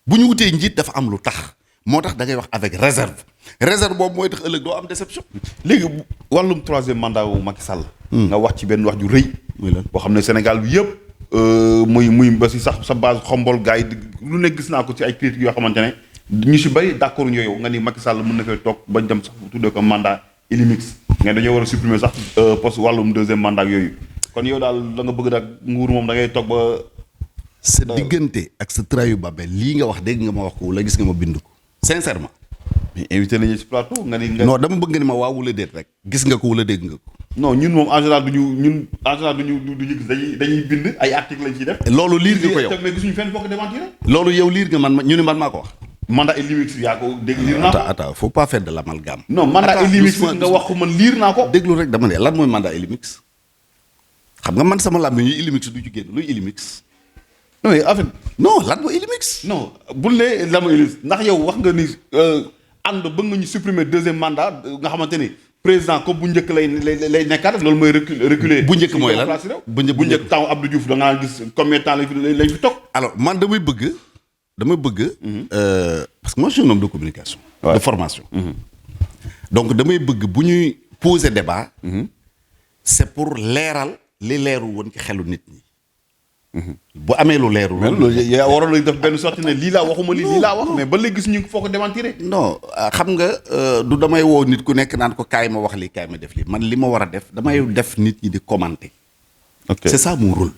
bu ñu wutee njiit dafa am lu tax. moo tax da ngay wax avec réserve boobu mooy tax ëllëg doo am déception. léegi wàllum troisième mandat wu Macky Sall. nga wax ci benn wax ju rëy. boo xam ne Sénégal bi yëpp. muy ba si sax sa base xombol gars yi lu ne gis naa ko ci ay critiques yoo xamante ne ñu si bëri d'accord ñu yow nga ni Macky Sall mën na fay toog bañ dem sax tuddee ko mandat illimix. nga dañoo war a supprimer sax poste wàllum deuxième mandat yooyu kon yow daal da nga bëgg nag nguur moom da ngay toog ba. sa diggante ak sa trayu Babel lii nga wax dégg nga ma wax ko wala gis nga ma bind ko. sincèrement. mais invité nañu ci plateau nga ni. non dama bëgg nga ni ma waaw wala déet rek. gis nga ko wala dégg nga ko. non ñun moom en général duñu gis dañuy bind ay articles lañ ciy def. loolu liir nga ko yow mais gisuñu fenn foo ko démentir. loolu yow liir nga ñu ni man maa ko wax. mandat illimix yaa ko dégg liir naa ko. attends faut pas faire de l'amalgame. non mandat illimix nga wax ko man liir naa ko. déglu rek dama ne lan mooy mandat illimix xam nga man sama làmmiñ ñuy illimix du ci génn luy illimix. non mais en fait. non lan mooy illimix. non bul ne lan mooy illimix ndax yow wax nga ni ànd bëgg nga ñu supprimer deuxième mandat nga xamante ni président comme bu njëkk lay nekkaat loolu mooy reculer. bu njëkk mooy lan bu njëkk temps Abdou Diouf da ngaa gis combien de temps lañ fi toog. alors man damay bëgg. parce que moi je suis un homme de communication. de formation. donc damay bëgg bu ñuy poser débat. c'est pour leeral li leerul woon ci xelu nit ñi. bu amee lu leerul. mais loolu yaa waroon nañ def benn sortie ne lii laa waxuma lii laa wax mais ba léegi gis ñu foo ko démentir. non xam nga du damay woo nit ku nekk naan ko kaay ma wax lii kaay ma def lii man li ma war a def damay def nit ñi di commenter. ok c'est ça mon rôle.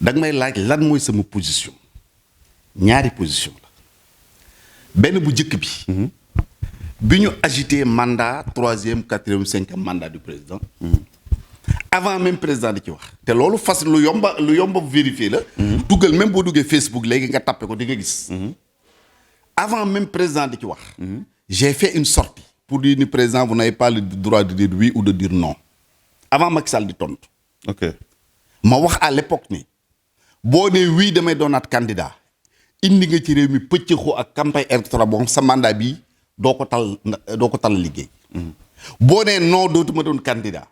da nga may laaj lan mooy sama position ñaari position la benn bu njëkk bi. bi ñu agité mandat 3e 4e 5e mandat du président. avant même président di ci wax te loolu fas lu yomba vérifier la. duggal même boo duggee Facebook léegi nga tappe ko di nga gis. avant même président di ci wax. j'ai fait une sortie pour dire ni président vous n'avez pas le droit de dire oui ou de dire non avant Macky Sall di tontu. ok ma wax à l'époque ni boo nee oui damay doonaat candidat indi nga ci réew mi pëccëxoo ak campagne électorale boo xam sa mandat bi doo ko tal liggéey. boo nee non dootuma doon candidat.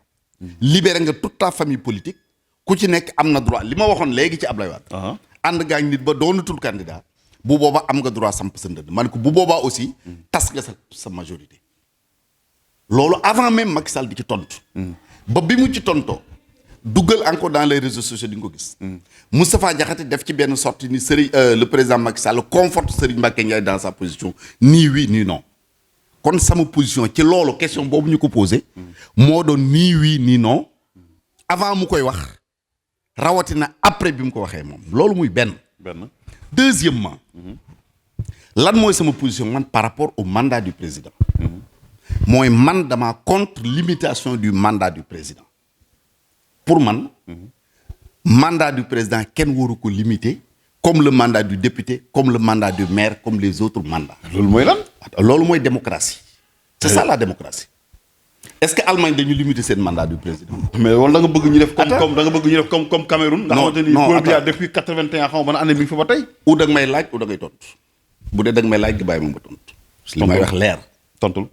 libéré nga toute ta famille politique ku ci nekk am na droit li ma waxoon léegi ci Ablaye Wade. ànd gaañ nit ba doonatul candidat bu boobaa am nga droit samp sa ndënd man ko bu boobaa aussi tas nga sa majorité. loolu avant même Macky Sall di ci tontu. ba bi mu ci tontoo duggal encore dans les réseaux sociaux di nga ko gis. Moustapha Diakhaté def ci benn sortie ni le président Macky Sall conforte Serigne Mbacké Ndiaye dans sa position ni oui ni non. kon sama position ci loolu question boobu ñu ko posé. moo doon ni oui ni non. avant mu koy wax rawatina après bi mu ko waxee moom loolu muy benn. deuxièmement. lan mooy sama position man par rapport au mandat du président. mooy man dama contre limitation du mandat du président. pour man. mandat du président kenn waru ko limiter comme le mandat du député comme le mandat du maire comme les autres mandats. loolu mooy lan. loolu mooy démocratie. c'est ça la démocratie. est-ce que Allemagne dañu limiter seen mandat du président. mais wala da nga bëgg ñu def. comme da nga bëgg ñu def comme Cameroun. nga xamante ni góor bi depuis 81 xam nga ban année mi ngi fa ba tey. ou da nga may laaj ou da ngay tontu bu dee da nga may laaj nga bàyyi ma tontu. li may wax leer. tontul.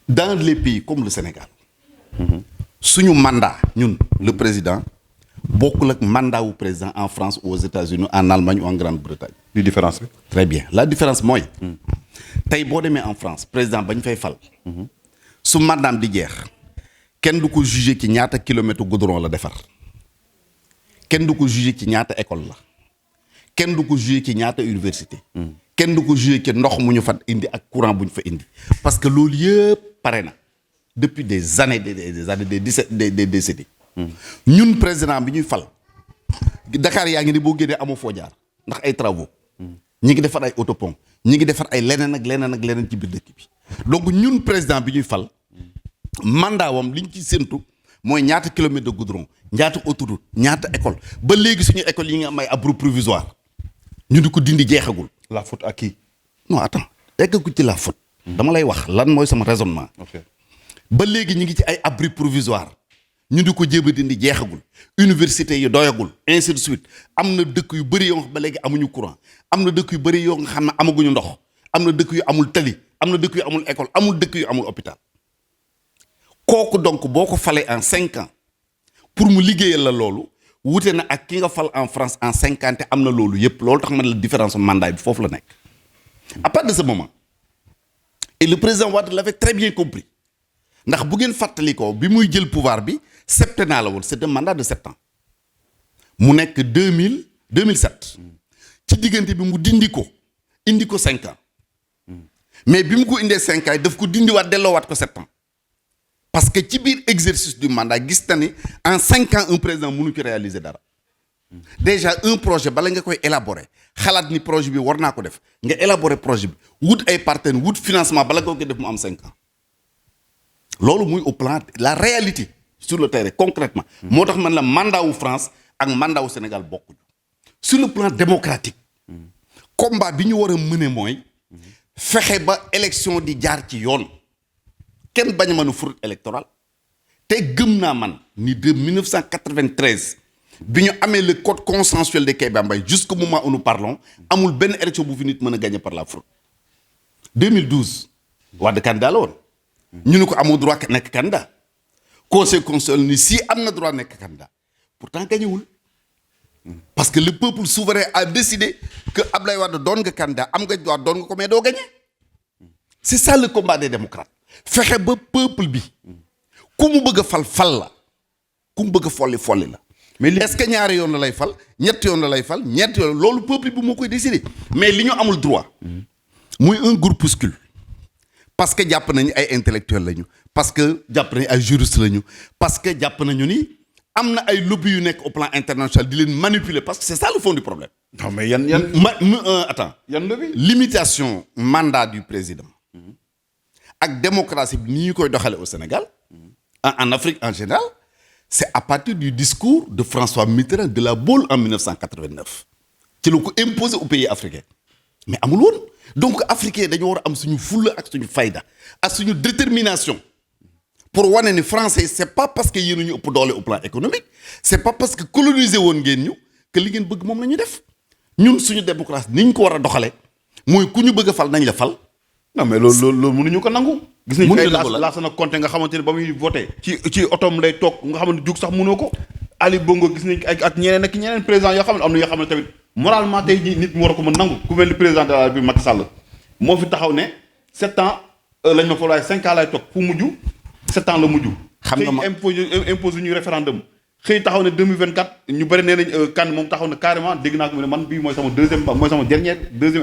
Dans les pays comme le Sénégal. suñu mandat ñun le président bokkul ak mandat wu président en France ou aux États-Unis en Allemagne ou en Grande-Bretagne. li différence bi. très bien la différence mooy. tey boo demee en France président bañ fay fal. su mandaam di jeex kenn du ko jugé ci ñaata kilomètre goudron la defar kenn du ko jugé ci ñaata école la kenn du ko jugé ci ñaata université. kenn du ko jugé ci ndox mu ñu fa indi ak courant bu ñu fa indi parce que loolu yëpp pare na depuis des années des années des décennies. ñun président bi ñuy fal Dakar yaa ngi ni boo génnee amoo foo jaar ndax ay travaux. ñi ngi defar ay autopont ñi ngi defar ay leneen ak leneen ak leneen ci biir dëkk bi donc ñun président bi ñuy fal mandat wam liñ ci séntu mooy ñaata kilomètre de goudron ñaata autoroute ñaata école ba léegi suñu école yi nga am ay abri provisoire ñu di ko dindi jeexagul. la faute à qui. non attends eggagu ci la faute. dama lay wax lan mooy sama raisonnement. ok ba léegi ñu ngi ci ay abri provisoire ñu di ko jéem a dindi jeexagul université yi doyagul ainsi de suite am na dëkk yu bëri yoo xam ba léegi amuñu courant am na dëkk yu bëri yoo nga xam ne amaguñu ndox am na dëkk yu amul tali am na dëkk yu amul école amul dëkk yu amul hôpital kooku donc boo ko falee en 5 ans pour mu liggéeyal la loolu wute na ak ki nga fal en France en 50 am na loolu yépp loolu tax man la différence mandat bi foofu la nekk à partir de ce moment et le président Wade l'avait très bien compris ndax bu ngeen fàttali ko bi muy jël pouvoir bi septennat la woon c'est un mandat de 7 ans mu nekk 2007 ci diggante bi mu dindi ko indi ko 5 ans mais bi mu ko indee 5 ans yi daf ko dindiwaat delloowaat ko 7 ans parce que ci biir exercice du mandat gis na ni en 5 ans un président mënu ci réaliser dara déjà un projet bala nga koy élaborer xalaat ni projet bi war naa ko def nga élaborer projet bi wut ay partenaires wut financement bala nga koy def mu am 5 ans loolu muy au plan la réalité sur le terrain concrètement moo tax man la mandat wu France ak mandat wu Sénégal bokkuñu sur le plan démocratique combat bi ñu war a mëne mooy fexe ba élection di jaar ci yoon kenn bañ a mën a fraude électorale te gëm naa man ni de 1993 bi ñu amee le code consensuel de Kéba Mbaye jusqu'au moment où nous parlons amul benn élection bu fi nit mën a gagner par la fraude 2012 Wade candidat la woon ñu ne ko amoo droit nekk candidat conseil constitutionnel ni si am na droit nekk candidat pourtant gañewul parce que le peuple souverain a décidé que Ablaye Wade doon nga candidat am nga droit doon nga ko mais doo gagné c'est ça le combat des démocrates fexe ba peuple bi ku mu bëgg a fal la ku mu bëgg a folli la mais est-ce que ñaari yoon la lay fal ñetti yoon la lay fal ñetti yoon loolu peuple bi moo koy décider mais li ñu amul droit muy un groupuscule parce que jàpp nañu ay intellectuels lañu parce que jàpp nañu ay juristes lañu parce que jàpp nañu ni am na ay lobby yu nekk au plan international di leen manipuler parce que c'est ça le fond du problème. non mais attends yan lobby. limitation mandat du président ak démocratie bi ni ñu koy doxale au Sénégal en Afrique en général c'est à partir du discours de François Mitterrand de la Baule en 1989 ci la ko imposé aux pays africains mais amul woon donc africains dañoo war a am suñu fulla ak suñu fayda ak suñu détermination pour wane ni français c'est pas parce que yéen ñu ëpp doole au plan économique c'est pas parce que coloniser woon ngeen ñu que li ngeen bëgg moom la ñuy def ñun suñu démocratie ni ñu ko war a doxale mooy ku ñu bëgg a fal nañ la fal. non mais loolu mënuñu ko nangu. gis nañ ay nangu Lassana Conté nga xamante ne ba muy voté ci otom lay toog nga xamante jug sax mënoo ko Ali Bongo gis nañ ak ñeneen président yoo xam ne am na yoo xam ne tamit moralement tey jii nit mu war ko mën nangu ku mel ni président de la République Macky Sall moo fi taxaw ne 7 ans lañ ma fa waaye 5 ans lay toog fu mujj 7 ans la mujj. xam nga ma impose ñu référendum xëy taxaw ne 2024 ñu bëri nee nañ kan moom taxaw ne carrément dégg naa ko mu ne man bii mooy sama deuxième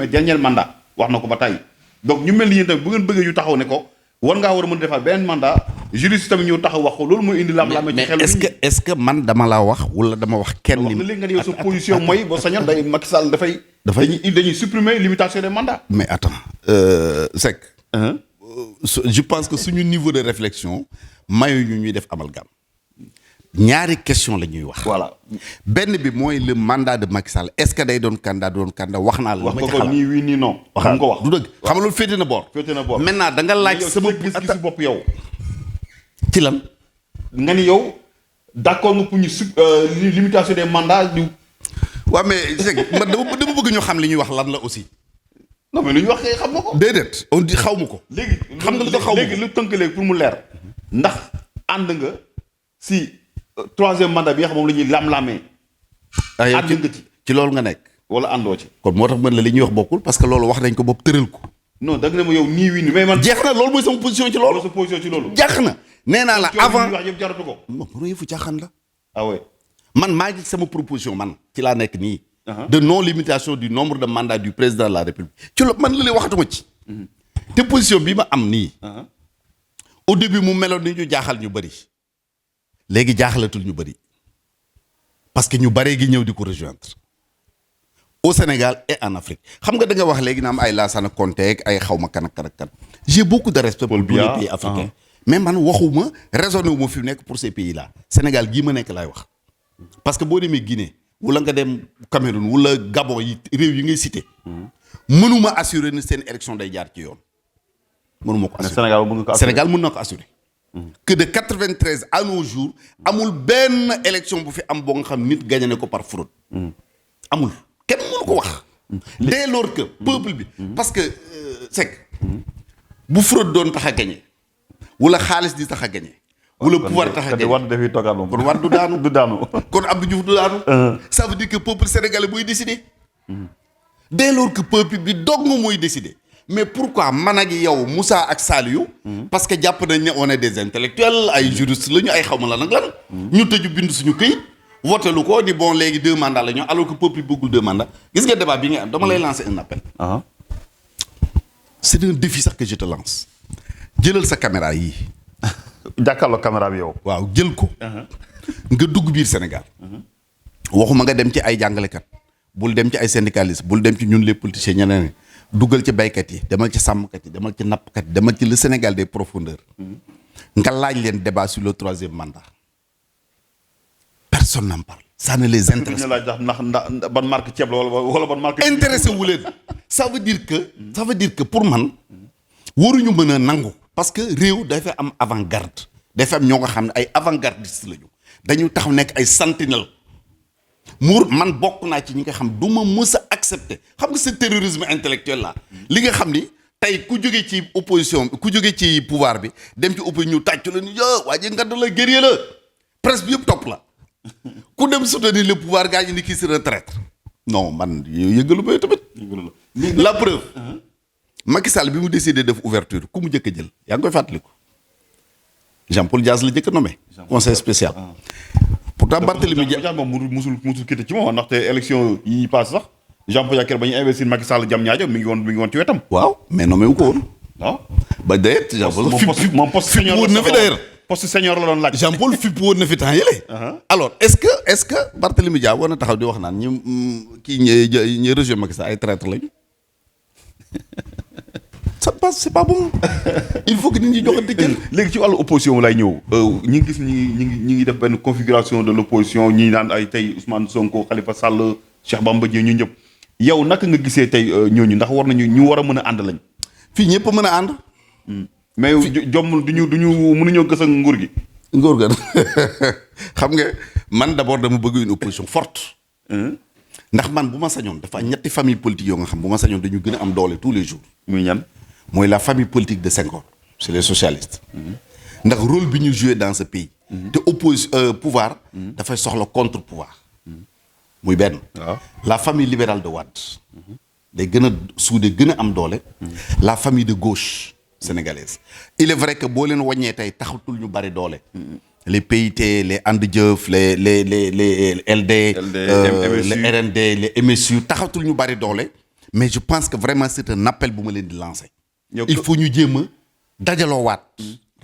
et dernier mandat wax na ko ba tey donc ñu mel ni yéen tamit bu ngeen bëggee ñu taxaw ne ko war ngaa war a mën a defaat beneen mandat juriste tamit ñëw taxaw wax ko loolu mooy indi lam-lam ci xelu est-ce que man dama laa wax wala dama wax kenn wax na léegi nga ne yow sa position mooy boo sañoon day Macky Sall dañuy supprimer limitation des mandats. mais attends Seck je pense que suñu niveau de réflexion mayu ñu ñuy def amalgame ñaari question la ñuy wax. voilà benn bi mooy le mandat de Macky Sall est-ce que day doon candidat wax naa la. wax nga ko nii oui nii non. wax nga ko wax du dëgg. xam nga loolu féete na boor. féete na boor maintenant da nga laaj sama gis-gisu bopp yow. ci lan. nga ni yow d'accord nga pour ñu limitation des mandats du. waaw mais man dama bëgg ñu xam li ñuy wax lan la aussi. non mais lu ñu wax kay xam nga ko. déedéet on dit xaw ma ko. léegi xam nga lu tax xaw ma ko léegi lu tënk léegi pour mu leer. ndax ànd nga si troisième mandat bi nga xam moom la ñuy lam-lamee. ànd nga ci loolu nga nekk. wala àndoo ci. kon moo tax man la li ñuy wax bokkul parce que loolu wax nañ ko bopp tëral ko. non da nga ne ma yow nii wii nii mais man. jeex na loolu mooy sama position ci loolu. sa position ci loolu. jeex na nee naa la avant wax yëpp jaratu ko. non pour yëfu caaxaan la. ah ouais. man maa ngi sama proposition man ci laa nekk nii. de non limitation du nombre de mandats du président de la république. ci loolu man la lay waxatuma ci. te position bi ma am nii. au début mu meloon ni ñu jaaxal ñu bëri. léegi jaaxalatul ñu bëri. parce que ñu bëree gi ñëw di ko rejoindre. au Sénégal et en Afrique xam nga da nga wax léegi na am ay Lassana Conté ak ay xawma kan ak kan ak kan. j'ai beaucoup de respect pour tous les pays africains. mais man waxuma raisonné wu ma fi nekk pour ces pays là. Sénégal gii ma nekk laay wax. parce que boo demee Guinée. wala nga dem Cameroun wala Gabon yi réew yi ngay cité. mënuma assurer ni seen élection day jaar ci yoon. mënuma ko assurer Sénégal mën na ko assurer. que de 93 à nos jours amul benn élection bu fi am boo nga xam nit gagné ne ko par fraude. amul kenn mënu ko wax. dès lors que peuple bi. parce que Seck. bu fraude doon tax a gagné. wala xaalis di tax a gagné. wala pouvoir tax a gagné kon war du daanu du daanu. kon Abdou Diouf du daanu. ça veut dire que peuple sénégalais mooy décider. dès lors que peuple bi dog nga mooy décider. mais pourquoi man ak yow Moussa ak Saliou. parce que jàpp nañ ne on est des intellectuels ay juristes lañu ay xaw ma lan ak lan. ñu tëju bind suñu këyit. voté lu ko di bon léegi 2 mandats la ñu alors que peuple bi bëggul 2 mandats gis nga débat bi nga am dama lay lancer un appel. c'est un défi sax que je te lance. jëlal sa caméra yii. jàkkaarloo caméra bi yow. waaw jël ko. nga dugg biir Sénégal. waxuma nga dem ci ay jàngalekat. bul dem ci ay syndicalistes bul dem ci ñun les politiciens ñeneen duggal ci baykat yi demal ci sàmmkat yi demal ci nappkat yi demal ci le Sénégal des profondeurs. nga laaj leen débat sur le 3e mandat. personne n'en parle. ça ne les intéresse pas. ndax ban marque ceeb la wala ban marque. intéressé wu leen. ça veut dire que pour man waruñu mën a nangu. parce que réew dafay am avant-garde. dafay am ñoo nga xam ne ay avant-gardistes lañu. dañu taxaw nekk ay sentinelles. man bokk naa ci ñi nga xam du ma mës a accepter xam nga ce terrorisme intellectuel là. li nga xam ni tey ku jógee ci opposition ku jógee ci pouvoir bi dem ci opposition ñu tàccu la ni waa ji ngadd la guerrier la presse bi yëpp topp la. ku dem soutenir le pouvoir gaa ñu ni kii si retraite. non man yëngalu may tamit. la preuve. Macky Sall bi mu décidé def ouverture ku mu njëkk a jël yaa ngi koy fàttaliku. Jean-Paul Diaz la njëkk a nommé. conseil spécial. pourtant Barthélémy Diaz moom musul kite ci moom ndaxte élection yi passe sax Jean-Paul Diaz ba ñu investir Macky Sall jam ñaajo mi ngi woon ci wetam. waaw mais nommé wu ko woon. waaw ba d'ailleurs Jean-Paul moom poste senior woon na fi d'ailleurs. poste senior la doon laaj. Jean-Paul fipp woon na fi temps yële. alors est-ce que Barthélémy Diaz war na taxaw di wax naan ñi rejoint Macky Sall ay traître lañu. ça passe c'est pas bon. il faut que nit ñi joxante cër. léegi ci wàllu opposition lay ñëw. ñi ngi gis ñi ngi def benn configuration de l'opposition ñi naan ay tey Ousmane Sonko Khalifa Sall Cheikh Bamba Dièye ñu ñëpp. yow naka nga gisee tey ñooñu ndax war nañu ñu war a mën a ànd lañ. fii ñëpp mën a ànd. mais jomm duñu mënuñoo gës ak nguur gi. nguur ga xam nga man d'abord dama bëgg une opposition forte. ndax man bu ma sañoon dafa ñetti famille politique yoo nga xam bu ma sañoon dañu gën a am doole tous les jours. muy ñan. mooy la famille politique de Senghor. c'est les socialistes. ndax rôle bi ñu joué dans ce pays. te pouvoir. dafay soxla contre pouvoir. muy benn. la famille libérale de Wade. day gën a suude gën a am doole. la famille de gauche sénégalaise. il est vrai que boo leen wàññee tey taxatul ñu bari doole. les PIT les And Jëf les LD. les RND les MSU taxatul ñu bari doole. mais je pense que vraiment c'est un appel bu ma leen di lancer. il faut ñu jéem a dajaloowaat.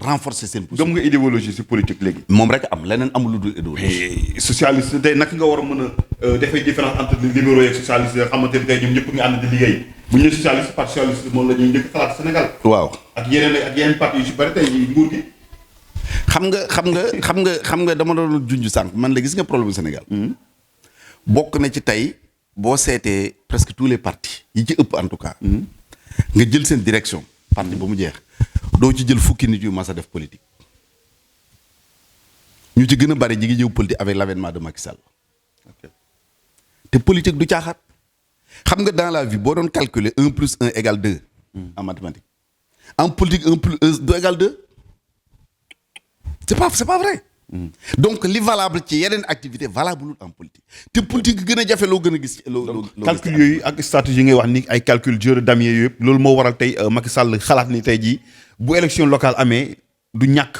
renforcer seen position. gëm nga idéologie ci politique léegi. moom rek am leneen amul lu dul idéologie. socialiste tey naka nga war a mën a dafay différence entre libéraux yeeg socialiste yoo xamante ne tey ñoom ñëpp nga ànd di liggéey. bu ñu nee socialiste parti socialiste moom la ñuy njëkk xalaat Sénégal. waaw ak yeneen parti yu ci bari tey nguur gi. xam nga dama doon junj sànq man la gis nga problème Sénégal. bokk na ci tey boo seetee presque tous les partis yi ci ëpp en tout cas. nga jël seen direction parti ba mu jeex doo ci jël fukki nit yu mas a def politique. ñu ci gën a bari ñi ngi ñëw politique avec l'avènement de Macky Sall. te politique du caaxaat. xam nga dans la vie boo doon calculer 1 plus 1 égale 2. en mathématiques. en politique 1 plus 1 2 égale 2. c'est pas vrai. donc li valable ci yeneen activité valable en politique te politique gën a jafe loo gën a gis. loo calcul yooyu ak stratégie ngay wax ni ay calcul jeu de damier yooyu yëpp loolu moo waral tey Macky Sall xalaat ni tey jii bu élection locale amee du ñàkk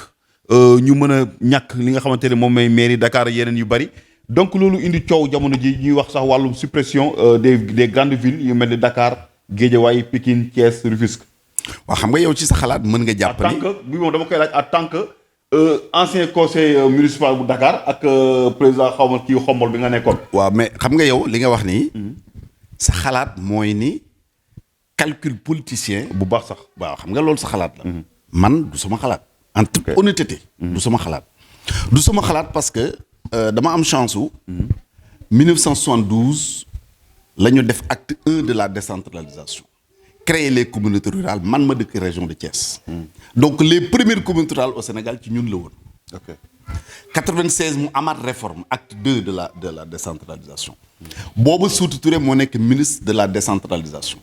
ñu mën a ñàkk li nga xamante ne moom mooy mairie Dakar yeneen yu bari donc loolu indi coow jamono ji ñuy wax sax wàllum suppression des grandes villes yu mel ni Dakar Guédiawaye Pikine Thiès Rufisque. waaw xam nga yow ci sa xalaat mën nga jàpp ni en tant que bi moom dama koy laaj en tant que ancien conseil municipal bu Dakar ak président xawma kii xombol bi nga nekkoon. waaw mais xam nga yow li nga wax nii. sa xalaat mooy ni calcul politicien. bu baax sax waaw xam nga loolu sa xalaat la. man du sama xalaat. en toute honnêteté. du sama xalaat. du sama xalaat parce que dama am chance su. 1972 la ñu def acte 1 de la décentralisation. créer les communautés rurales man ma dëkk région de Thiès. donc les premières communautés rurales au Sénégal ci ñun la woon. 96 mu amaat réforme acte 2 de la décentralisation. booba Sékou Touré moo nekk ministre de la décentralisation.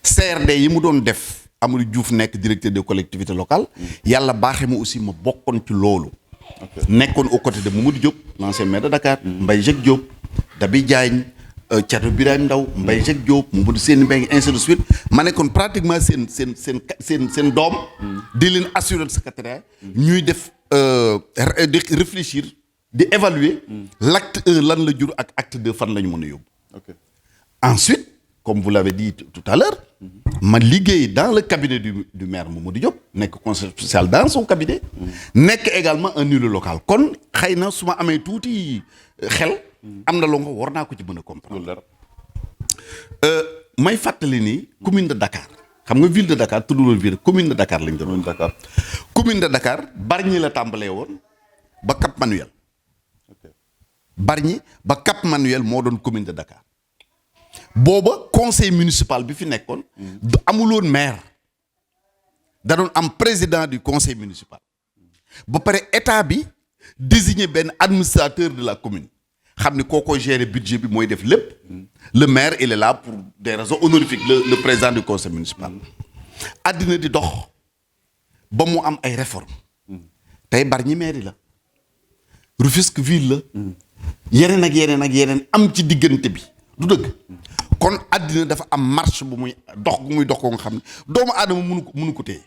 CRD yi mu doon def Amadou Diouf nekk directeur des collectivités locales. yàlla baaxee ma aussi ma bokkoon ci loolu. nekkoon aux côtés de Mamadou Diop l'ancien maire de Dakar. Mbaye Jacques Diop Dabi Diagne. Thierno Birahim Ndaw Mbaye Jacques Diop Mamadou Seyni Mbengue ainsi de suite ma nekkoon pratiquement seen doom di leen assurer le secrétariat ñuy def di réfléchir di évaluer l'acte 1 lan la jur ak acte 2 fan la ñu mën a yóbbu. Ensuite comme vous l'avez dit tout à l'heure ma liggéey dans le cabinet du maire Mamadou Diop nekk conseiller social dans son cabinet nekk également un élu local kon xëy na su ma amee tuuti xel am na loo nga war naa ko ci mën a comprendre. may fàttali ni commune de Dakar xam nga ville de Dakar tuddul ville commune de Dakar lañ doon. Dakar commune de Dakar Bargny la tàmbalee woon ba Cap Manuel. Bargny ba Cap Manuel moo doon commune de Dakar booba conseil municipal bi fi nekkoon. amuloon maire da doon am président du conseil municipal ba pare état bi désigner benn administrateur de la commune. xam ni koo koy gérer budget bi mooy def lépp le maire il est là pour des raisons honorifiques le président du conseil municipal àddina di dox ba mu am ay réformes tey Bargny mairie la Rufisque ville la yeneen ak yeneen ak yeneen am ci diggante bi du dëgg kon àddina dafa am marche bu muy dox ko nga xam ne doomu aadama mënu ko téye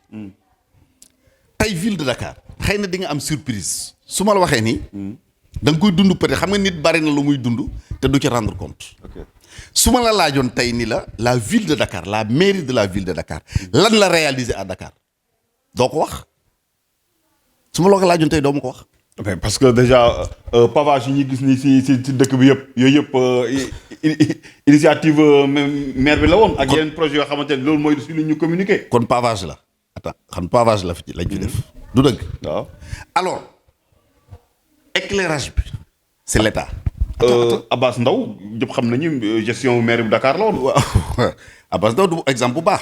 tey ville de Dakar xëy na di nga am surprise su ma la waxee nii da nga koy dund peut-être xam nga nit bari na lu muy dund te du ci rendre compte. su ma la laajoon tey ni la ville de Dakar la mairie de la ville de Dakar lan la réaliser à Dakar doo ko wax su ma la ko laajoon tey doo ma ko wax. parce que déjà pavage yi ñuy gis ni si dëkk bi yëpp yooyu yëpp initiative maire bi la woon. ak yeneen projet yoo xamante ne loolu mooy si lu ñu communiquer. kon pavage la. attends xam pavage la lañ fi def. du dëgg. waaw alors. éclairage bi c'est l'État. Abbas Ndao ñëpp xam nañu gestion maire bu Dakar la woon. waaw Abbas Ndao du exemple bu baax.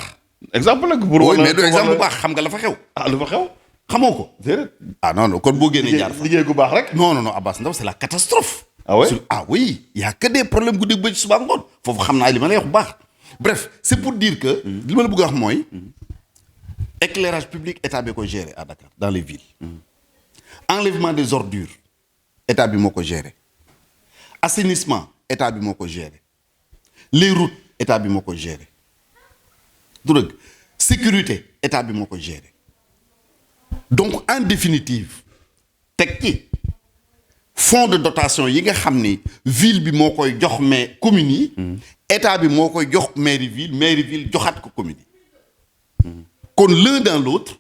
exemple nag pour oui mais du exemple bu baax xam nga la fa xew. lu fa xew. xamoo ko. déedéet. non kon boo génnee jaar fa liggéey gu baax rek. non Abbas Ndao c'est la catastrophe. Oui il y a que des problèmes guddi ba ci suba ngoon foofu xam naa li ma lay wax bu baax. bref c'est pour dire que. li ma la bëgg a wax mooy. éclairage public état bi koy gérer à Dakar dans les villes. enlèvement des ordures. état bi moo ko gérer assainissement état bi moo ko gérer les routes état bi moo ko gérer du dëgg sécurité état bi moo ko gérer donc en définitive teg ci fonds de dotation yi nga xam ni ville bi moo koy jox mais communes yi état bi moo koy jox mairie ville joxaat ko communes yi kon l'un dans l'autre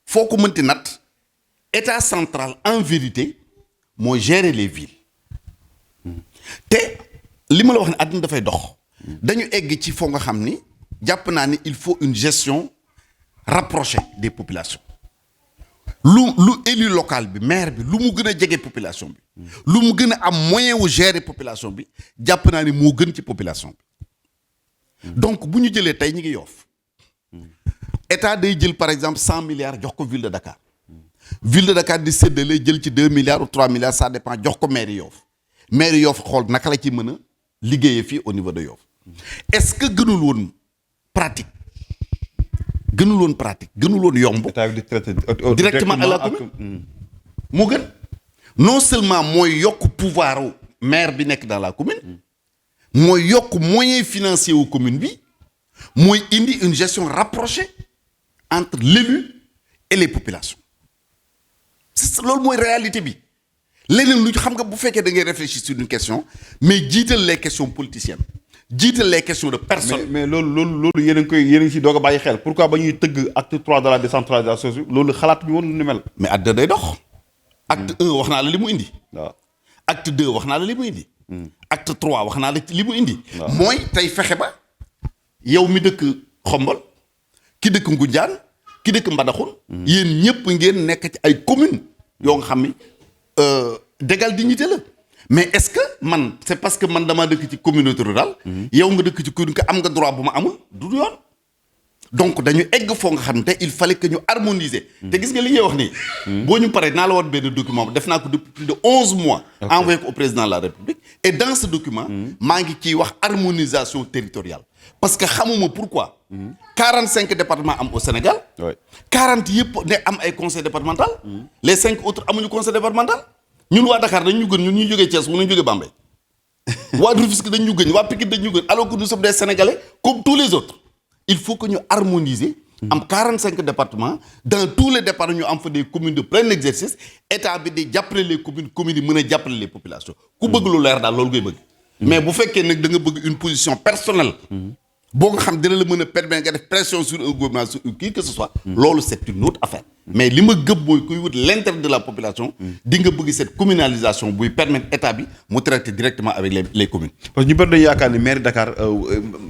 foo ko mënti nat état central en vérité moo gérer les villes te li ma la wax ne àdduna dafay dox dañu egg ci foo nga xam ni jàpp naa ni il faut une gestion rapprochée des populations lu élu local bi maire bi lu mu gën a jege population bi lu mu gën a am moyen wu gérer population bi jàpp naa ni moo gën ci population bi donc bu ñu jëlee tey ñi ngi Yoff état day jël par exemple 100 milliards jox ko ville de Dakar ville de Dakar di séddale jël ci 2 milliards ou 3 milliards ça dépend jox ko maire Yoff xool naka la ci mën a liggéeyee fii au niveau de Yoff est-ce que gënul woon pratique gënul woon yomb directement à la commune moo gën non seulement mooy yokk pouvoir maire bi nekk dans la commune mooy yokk moyen financier wu commune bi mooy indi une gestion rapprochée entre l'élu et les populations c'est loolu mooy réalité bi leneen lu xam nga bu fekkee da ngay réfléchir sur une question mais jiital les questions politiciennes jiital les questions de personnes. mais loolu yéen a ngi si doog a bàyyi xel pourquoi ba ñuy tëgg acte 3 de la décentralisation loolu xalaat bi woon lu ni mel. mais acte 2 day dox. acte 1 wax naa la li mu indi. waaw acte 2 wax naa la li mu indi. acte 3 wax naa la li mu indi. mooy tey fexe ba yow mi dëkk Xombol ki dëkk Ngoundiane ki dëkk Mbadakhoune. yéen ñëpp ngeen nekk ci ay communes yoo nga xam ni d'égale dignité la. mais est-ce que man c'est parce que man damaa dëkk ci communauté rurale. yow nga dëkk ci commune que am nga droit bu ma amul du yoon. donc dañu egg foo nga xam ne il fallait que ñu harmoniser. te gis nga li ngay wax nii. boo ñu paree naa la woon benn document def naa ko depuis plus de 11 mois. envoyé ko au président de la République. et dans ce document. maa ngi ciy wax harmonisation territoriale. parce que xamuma pourquoi. 45 départements am au Sénégal. 40 yëpp ne am ay conseil départemental. les 5 autres amuñu conseil départemental. ñun waa Dakar dañ ñu gën ñun ñuy jógee Thiès wala ñu jógee Bambey waa Rufisque dañ ñu gën waa Pikine dañ ñu gën alors que nous sommes des Sénégalais comme tous les autres il faut que ñu harmoniser am 45 départements dans tous les départements ñu am fa des communes de plein exercice état bi di jàppale les communes yi mën a jàppale les populations ku bëgg lu leer daal loolu ngay bëgg mais bu fekkee nag da nga bëgg une position personnelle boo nga xam dina la mën a permettre nga def pression sur un gouvernement sur qui que ce soit loolu c'est une autre affaire mais li ma gëm mooy kuy wut l'intérêt de la population di nga bëgg cette communalisation buy permettre état bi mu traiter directement avec les communes. parce que ñu bëri dañu yaakaar ni maire Dakar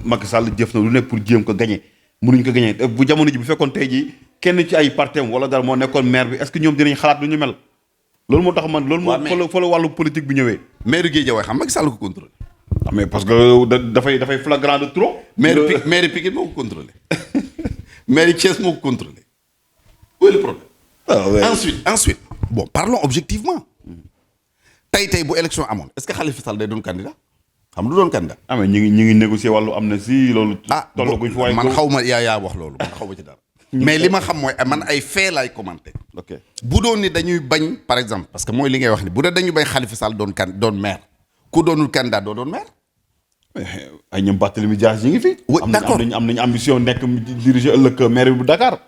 Macky Sall jëf na lu nekk pour jéem ko gagner mënuñ ko gagner bu jamono ji bu fekkoon tey jii kenn ci ay partem wala dara moo nekkoon maire bi est-ce que ñoom dinañ xalaat lu ñu mel. loolu moo tax man loolu moo fa la wàllu politique bi ñëwee. maire Guédiawaye xam Macky Sall ko contrôler. mais parce que dafay flagrant de trop. maire Pikine moo ko contrôler maire Thiès moo ko contrôler. où est le problème. ensuite bon parlons objectivement tey bu élection amoon est-ce que Khalifa Sall day doon candidat xam du doon candidat. mais ñu ngi négocier wàllu amnistie loolu. tollaguñ fi waaye man xaw ma yaa wax loolu man xaw ma ci dara. mais li ma xam mooy man ay fait laay commenter. ok bu doon ni dañuy bañ par exemple parce que mooy li ngay wax ni bu dee dañuy bañ Khalifa Sall doon maire ku doonul candidat doo doon maire. ay ñoom Barthélémy Dias ñi ngi fi. d'accord am nañu ambition nekk diriger ëllëg maire bu Dakar.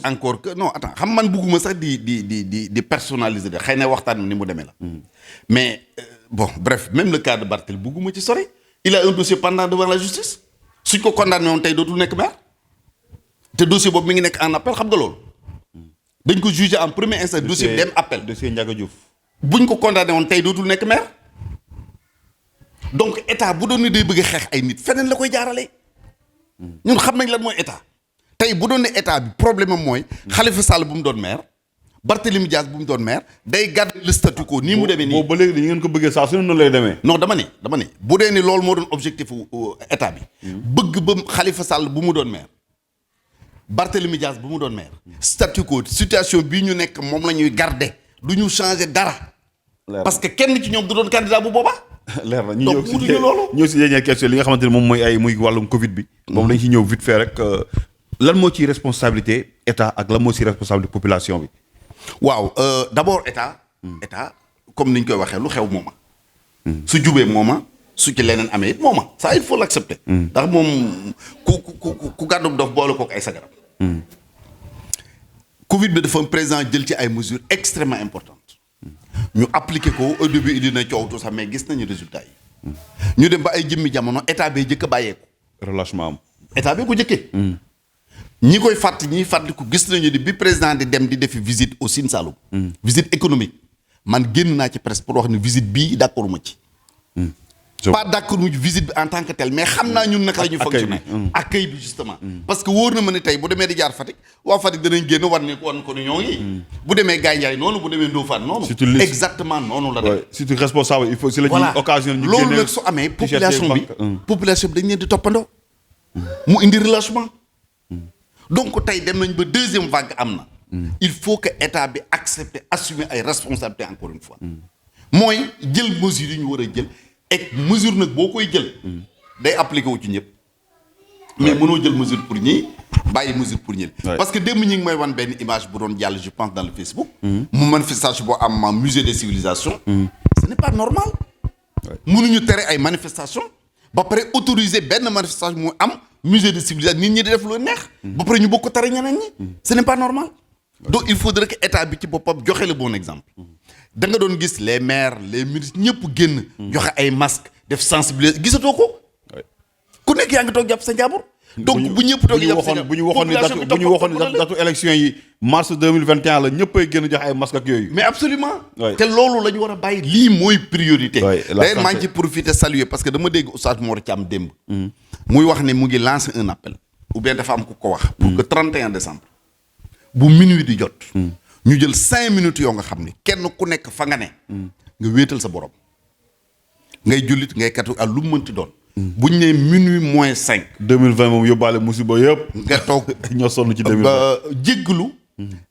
encore que non attends xam man bugguma sax di personnaliser de xëy na waxtaan ni mu demee la. mais bon bref même le cas de Barthélemy bugguma ci sori. il a un dossier pendant devant la justice suñ ko condamné woon tey dootul nekk maire te dossier boobu mi ngi nekk en appel xam nga loolu. dañ ko jugé en première instance dossier bi dem appel. dossier Ndiaga Diouf. buñ ko condamné woon tey dootul nekk maire donc état bu doon ni day bëgg a xeex ay nit feneen la koy jaarale. ñun xam nañ lan mooy état. tey bu doon ne état bi problème am mooy. Khalifa Sall bu mu doon maire. Barthélémy Dias bu mu doon maire day garder le statu quo nii mu demee nii. boobu ba léegi ngeen ko bëggee saa su ne noonu lay demee. non dama ne bu dee ni loolu moo doon objectif état bi. bëgg ba Khalifa Sall bu mu doon maire. Barthélémy Dias bu mu doon maire. statu quo situation bii ñu nekk moom la ñuy garder du ñu changer dara. parce que kenn ci ñoom du doon candidat bu boobaa. leer na ñu ñëw si dernière question li nga xamante ne moom mooy muy wàllum Covid bi. moom lañ ci ñëw vite fait rek. lan moo ci responsabilité état ak lan moo ci responsabilité population bi. waaw d'abord état comme ni ñu koy waxee lu xew mooma. su jubee mooma su ci leneen amee it mooma ça il faut l'accepter. ndax moom ku gàddu dof boole kook ay sagaram. Covid bi dafa président jël ci ay mesures extrêmement importantes. ñu appliqué ko au début dina coow tout sax mais gis nañu résultat yi. ñu dem ba ay jëmmi jamono état bay jëkk a bàyyeeku. relâchement am. état bi ko jëkkee. ñi koy ñiy fàttaliku gis nañu ni bi président di dem di defi visite au Sine Saloum. visite économique man génn naa ci presse pour wax ni visite bii d'accord ma ci. pas d'accord mu visite bi en tant que tel mais xam naa ñun naka la ñuy fonctionner accueil bi justement parce que wóor na ma ne tey bu demee di jaar Fatick waa Fatick danañ génn wan ko ni ñoo ngi bu demee Gaye Ndiaye noonu bu demee Ndofane noonu exactement noonu la demee surtout responsable il faut si la ñuy occasion ñu loolu nag su amee population bi dañ leen di toppandoo mu indi relâchement donc tey dem nañ ba deuxième vague am na il faut que état bi accepter assumer ay responsabilités encore une fois mooy jël mesures yi ñu war a jël et mesure nag boo koy jël day appliqué wu ci ñëpp mais mënoo jël mesure pour ñii bàyyi mesure pour ñi parce que démb ñi ngi may wan benn image bu doon jàll je pense dans le Facebook mu manifestation boo am musée des civilisations ce n'est pas normal mënuñu tere ay manifestation ba pare autoriser benn manifestation mu am musée des civilisations nit ñi di def lu neex ba pare ñu bokk ko tere ñeneen ñi ce n'est pas normal donc il faudrait que état bi ci boppam joxe le bon exemple da nga doon gis les maires les ministres ñëpp génn joxe ay masques def sensibiliser gisatoo ko ku nekk yaa ngi toog jàpp sa njaabur donc bu ñëpp toog jàpp sa njaabur bu ñu waxoon ni datu élection yi mars 2021 la ñëppay génn joxe ay masques ak yooyu mais absolument te loolu la ñu war a bàyyi lii mooy priorité d'ailleurs maa ngi ci profiter saluer parce que dama dégg Oustaz Mor Thiam démb muy wax ne mu ngi lancer un appel ou bien dafa am ku ko wax pour que 31 décembre bu minuit di jot ñu jël 5 minutes yoo nga xam ne kenn ku nekk fa nga ne nga wéetal sa borom ngay jullit ngay katu ak lu mu mënti doon buñ ne minuit moins 5 2020 moom yóbbaale musiba yëpp nga toog ñoo sonn ci 2020 ba jéggalu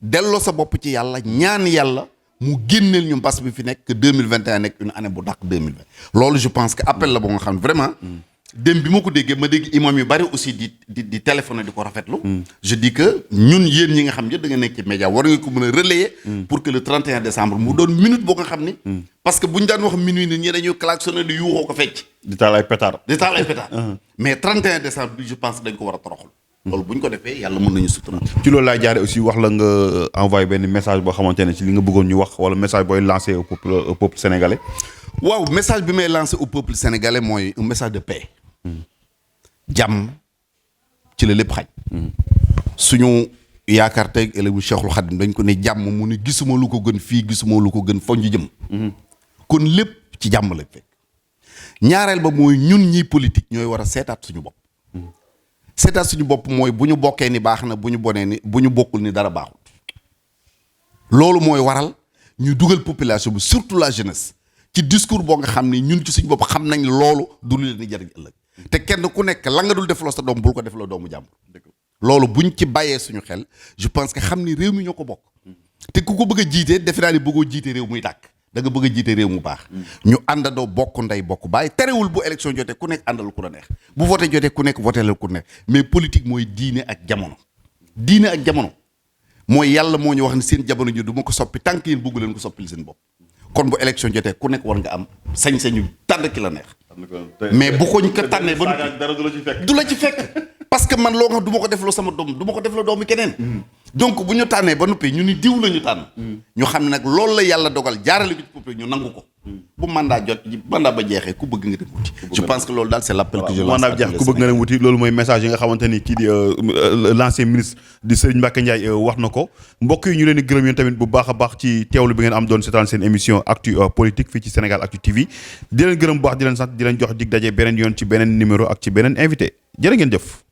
delloo sa bopp ci yàlla ñaan yàlla mu génneel ñu mbas bi fi nekk que 2021 nekk une année bu dàq 2020 loolu je pense que appel la boo nga xam ne vraiment dem bi ma ko déggee ma dégg imam yu bari aussi di téléphoné di ko rafetlu je dis que ñun yéen ñi nga xam yëpp da nga nekk ci média war nga ko mën a relayer pour que le 31 décembre mu doon minute boo nga xam ni parce que bu ñu daan wax minuit nit ñi dañuy klaxonné di yuuxoo ko fecc di taal ay pétard mais 31 décembre bi je pense que dañ ko war a toroxal loolu bu ñu ko defee yàlla mën nañu sutura ci loolu laay jaare aussi wax la nga envoyé benn message boo xamante ne ci li nga bëggoon ñu wax wala message booy lancé au peuple sénégalais waaw message bi may lancé au peuple sénégalais mooy un message de paix jàmm ci la lépp xaj suñu yaakaar tey ëllëgu Cheikhul Khadim dañ ko ne jàmm mu ne gisuma lu ko gën fii gisuma lu ko gën foog ñu jëm kon lépp ci jàmm la fekk ñaareel ba mooy ñun ñiy politique ñooy war a seetaat suñu bopp seetaat suñu bopp mooy bu ñu bokkee ni baax na bu ñu bonee ni bu ñu bokkul ni dara baaxul loolu mooy waral ñu dugal population bi surtout la jeunesse ci discours boo nga xam ne ñun ci suñu bopp xam nañ loolu du lu leen di jariñ ëllëg te kenn ku nekk la nga dul defloo sa doom bul ko defloo doomu jàmbur loolu buñ ci bàyyee suñu xel je pense que xam ni réew mi ñoo ko bokk te ku ko bëgg a jiite defe naa ni bëggoo jiite réew muy tàkk da nga bëgg a jiite réew mu baax ñu àndandoo bokk ndey bokk bàyyi terewul bu élection jotee ku nekk àndal ku la neex bu voté jotee ku nekk voté la ku neex mais politique mooy diine ak jamono mooy yàlla moo ñu wax ne seen jamono ji du ma ko soppi tànk yéen bëggu leen ko soppil seen bopp kon bu élection jotee ku nekk war nga am sañ-sañu tànn ki la neex mais bu ko ñu ko tànnee ba dara du la ci fekk parce que man loo nga xam du ma ko defloo sama doom du ma ko defloo doomu keneen donc bu ñu tànnee ba noppi ñu ni diw la ñu tànn ñu xam ne nag loolu la yàlla dogal jaarale ko ci peuple ñu nangu ko bu mandat ba jeexee ku bëgg nga dem wuti je pense que loolu daal c'est l'appel que je lance mandat jeex ku bëgg nga dem wuti loolu mooy message yi nga xamante ni kii di l'ancien ministre di Serigne Mbacké Ndiaye wax na ko mbokk yi ñu leen di gërëm yéen tamit bu baax a baax ci teewlu bi ngeen am doon seetaan seen émission actu politique fii ci Sénégal Actu TV di leen gërëm bu baax di leen sant di leen jox dig daje beneen yoon ci beneen numéro ak ci beneen invité jërë ngeen jëf